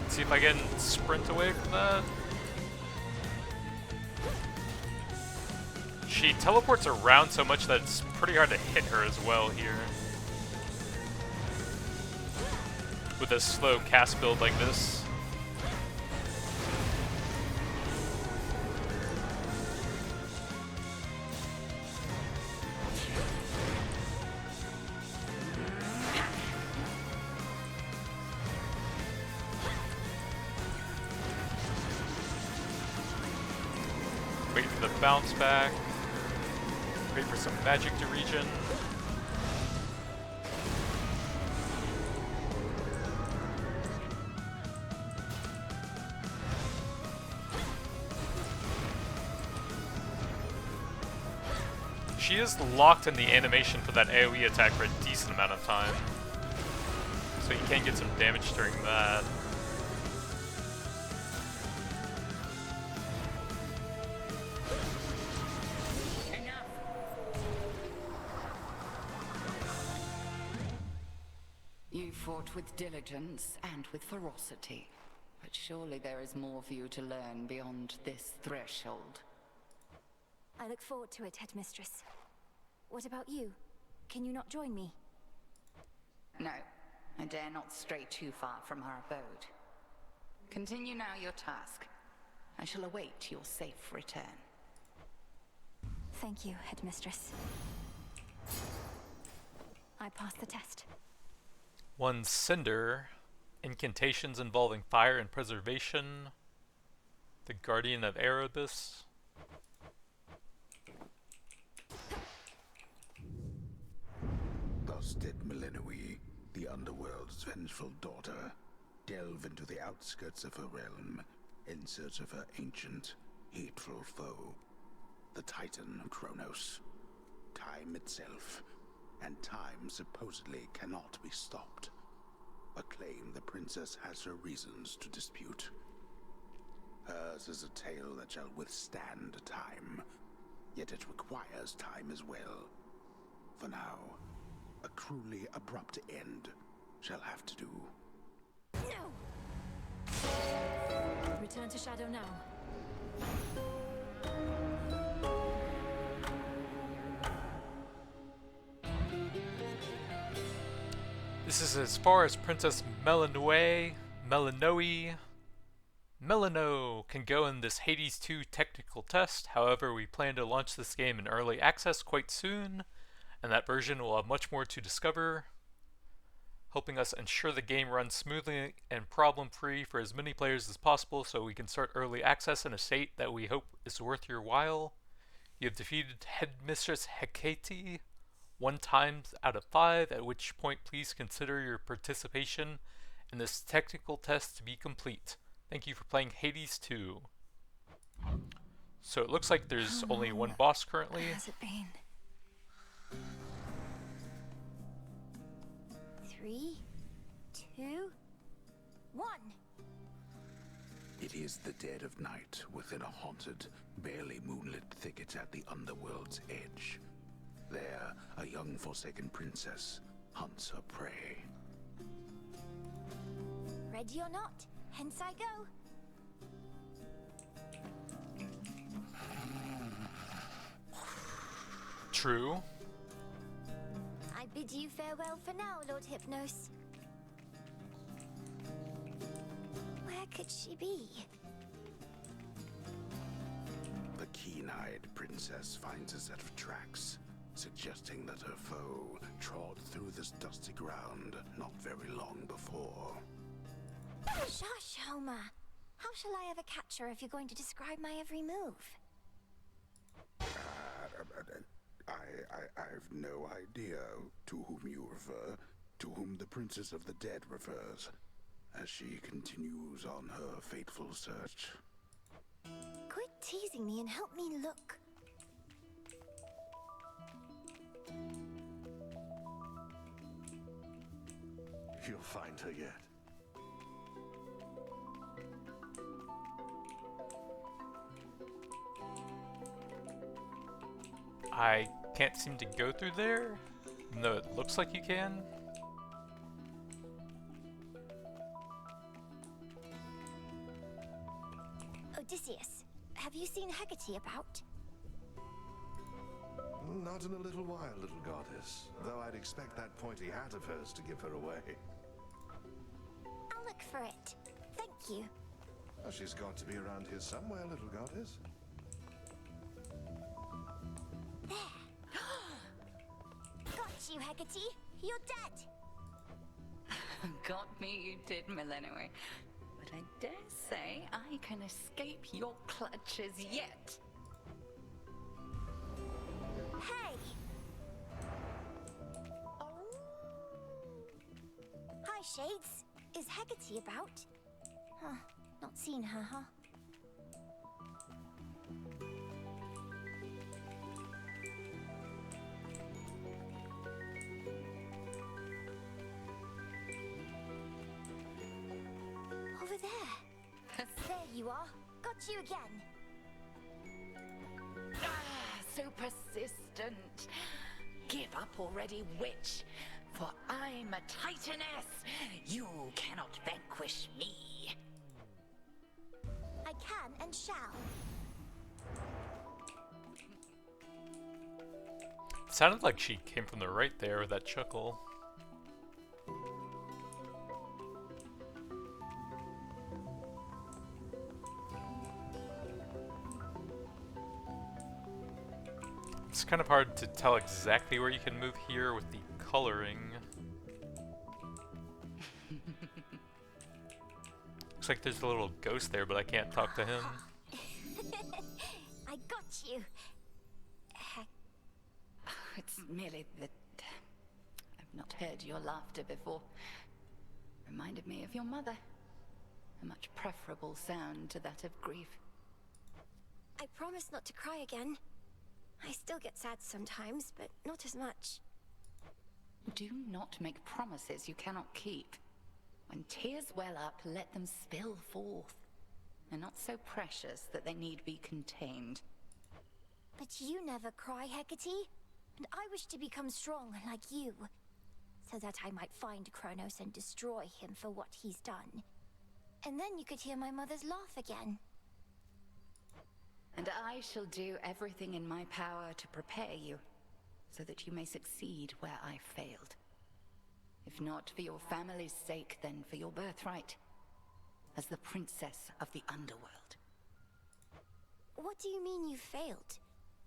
Let's see if I can sprint away from that. She teleports around so much that it's pretty hard to hit her as well here. With a slow cast build like this. bounce back. Wait for some magic to regen. She is locked in the animation for that AoE attack for a decent amount of time. So you can get some damage during that. You fought with diligence and with ferocity, but surely there is more for you to learn beyond this threshold. I look forward to it, Headmistress. What about you? Can you not join me? No, I dare not stray too far from our abode. Continue now your task. I shall await your safe return. Thank you, Headmistress. I passed the test. 1 Cinder. Incantations involving fire and preservation. The Guardian of Erebus. Thus did Millenoi, the Underworld's vengeful daughter, delve into the outskirts of her realm in search of her ancient, hateful foe, the Titan Kronos. Time itself, and time supposedly cannot be stopped. A claim the princess has her reasons to dispute. Hers is a tale that shall withstand time, yet it requires time as well. For now, a cruelly abrupt end shall have to do. No! Return to Shadow now. This is as far as Princess Melano can go in this Hades 2 technical test. However, we plan to launch this game in early access quite soon, and that version will have much more to discover, helping us ensure the game runs smoothly and problem-free for as many players as possible so we can start early access in a state that we hope is worth your while. You have defeated Headmistress Hecate 1 time out of 5, at which point please consider your participation in this technical test to be complete. Thank you for playing Hades 2. So it looks like there's only 1 boss currently. Has it been? 3, 2, 1. It is the dead of night within a haunted, barely moonlit thicket at the Underworld's edge. There, a young forsaken princess hunts her prey. Ready or not, hence I go. True. I bid you farewell for now, Lord Hypnos. Where could she be? The keen-eyed princess finds a set of tracks, suggesting that her foe trod through this dusty ground not very long before. Shush, Homer. How shall I ever catch her if you're going to describe my every move? I've no idea to whom you refer, to whom the Princess of the Dead refers, as she continues on her fateful search. Quit teasing me and help me look. You'll find her yet. I can't seem to go through there, even though it looks like you can. Odysseus, have you seen Hecate about? Not in a little while, little goddess. Though I'd expect that pointy hat of hers to give her away. I'll look for it. Thank you. Well, she's got to be around here somewhere, little goddess. There. Got you, Hecate. You're dead. Got me, you did, Millenoi. But I dare say I can escape your clutches yet. Shades. Is Hecate about? Huh. Not seen her, huh? Over there. There you are. Got you again. So persistent. Give up already, witch, for I'm a titaness. You cannot vanquish me. I can and shall. It sounded like she came from the right there with that chuckle. It's kind of hard to tell exactly where you can move here with the coloring. Looks like there's a little ghost there, but I can't talk to him. I got you. It's merely that I've not heard your laughter before. Reminded me of your mother. A much preferable sound to that of grief. I promise not to cry again. I still get sad sometimes, but not as much. Do not make promises you cannot keep. When tears well up, let them spill forth. They're not so precious that they need be contained. But you never cry, Hecate. And I wish to become strong like you, so that I might find Kronos and destroy him for what he's done. And then you could hear my mother's laugh again. And I shall do everything in my power to prepare you, so that you may succeed where I failed. If not for your family's sake, then for your birthright, as the princess of the Underworld. What do you mean you failed?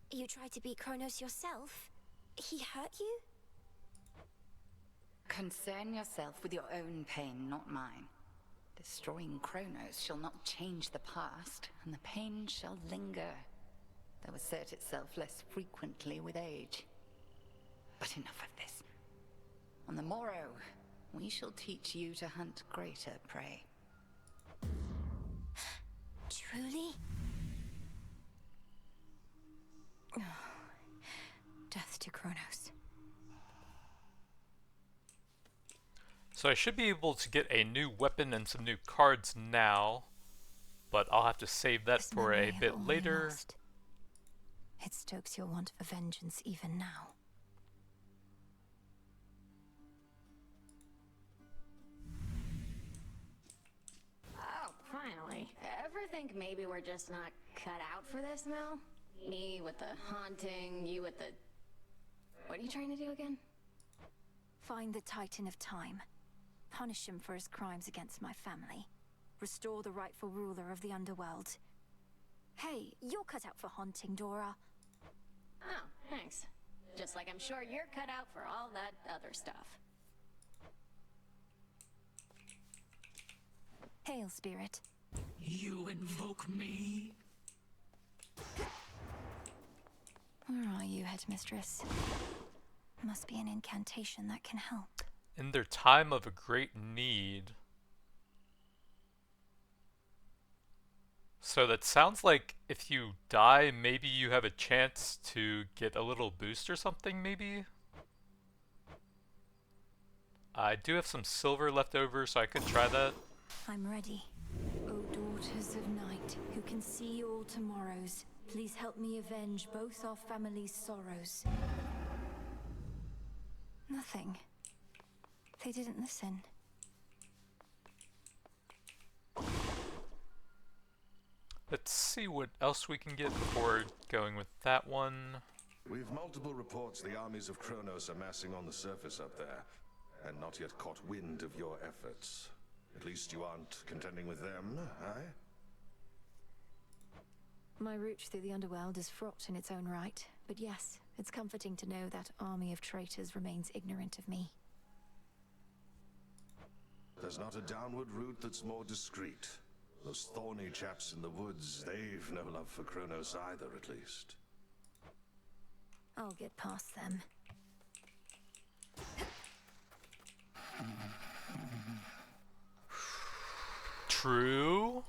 You tried to beat Kronos yourself? He hurt you? Concern yourself with your own pain, not mine. Destroying Kronos shall not change the past, and the pain shall linger, though assert itself less frequently with age. But enough of this. On the morrow, we shall teach you to hunt greater prey. Truly? Death to Kronos. So I should be able to get a new weapon and some new cards now, but I'll have to save that for a bit later. It stokes your want for vengeance even now. Oh, finally. Ever think maybe we're just not cut out for this, Mel? Me with the haunting, you with the... What are you trying to do again? Find the Titan of Time. Punish him for his crimes against my family. Restore the rightful ruler of the Underworld. Hey, you're cut out for haunting, Dora. Oh, thanks. Just like I'm sure you're cut out for all that other stuff. Hail, Spirit. You invoke me? Where are you, Headmistress? Must be an incantation that can help. In their time of a great need. So that sounds like if you die, maybe you have a chance to get a little boost or something, maybe? I do have some silver left over, so I could try that. I'm ready. O daughters of night, who can see all tomorrows, please help me avenge both our families' sorrows. Nothing. They didn't listen. Let's see what else we can get before going with that one. We've multiple reports the armies of Kronos are massing on the surface up there, and not yet caught wind of your efforts. At least you aren't contending with them, eh? My route through the Underworld is fraught in its own right, but yes, it's comforting to know that army of traitors remains ignorant of me. There's not a downward route that's more discreet. Those thorny chaps in the woods, they've no love for Kronos either, at least. I'll get past them. True.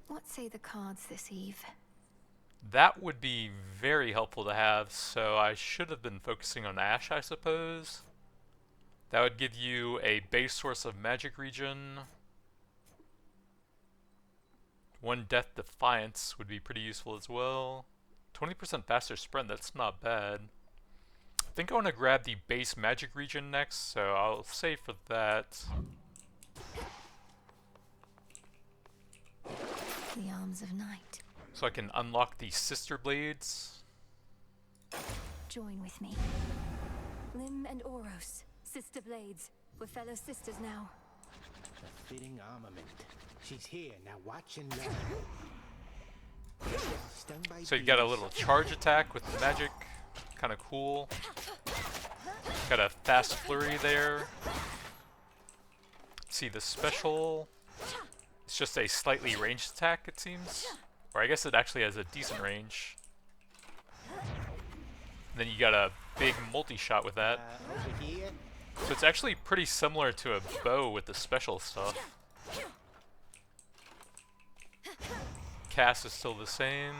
What say the cards this eve? That would be very helpful to have, so I should have been focusing on Ash, I suppose. That would give you a base source of magic regen. 1 Death Defiance would be pretty useful as well. 20% faster sprint, that's not bad. I think I want to grab the base magic regen next, so I'll save for that. The arms of night. So I can unlock the Sister Blades. Join with me. Lim and Oros, sister blades. We're fellow sisters now. A fitting armament. She's here, now watch and learn. Stung by So you got a bees. little charge attack with the magic. Kind of cool. Got a fast flurry there. See the special. It's just a slightly ranged attack, it seems. Or I guess it actually has a decent range. And then you got a big multi-shot with that. Over here. So it's actually pretty similar to a bow with the special stuff. Cast is still the same.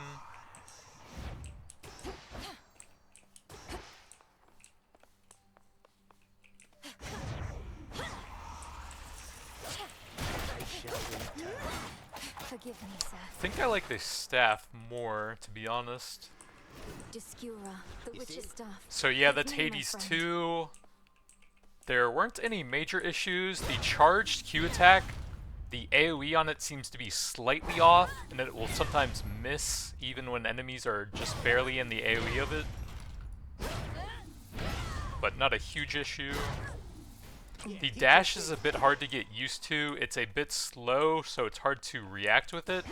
Forgive me, sir. I think I like the staff more, to be honest. Discura, the witch's staff. So yeah, that's With me, my Hades friend. 2. There weren't any major issues. The charged Q attack, the AoE on it seems to be slightly off, and it will sometimes miss even when enemies are just barely in the AoE of it. But not a huge issue. The dash is a bit hard to get used to. It's a bit slow, so it's hard to react with it.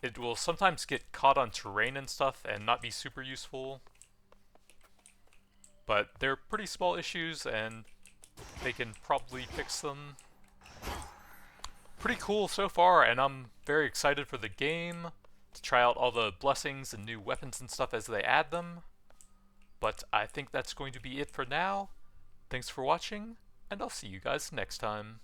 It will sometimes get caught on terrain and stuff and not be super useful. But they're pretty small issues and they can probably fix them. Pretty cool so far, and I'm very excited for the game to try out all the blessings and new weapons and stuff as they add them. But I think that's going to be it for now. Thanks for watching, and I'll see you guys next time.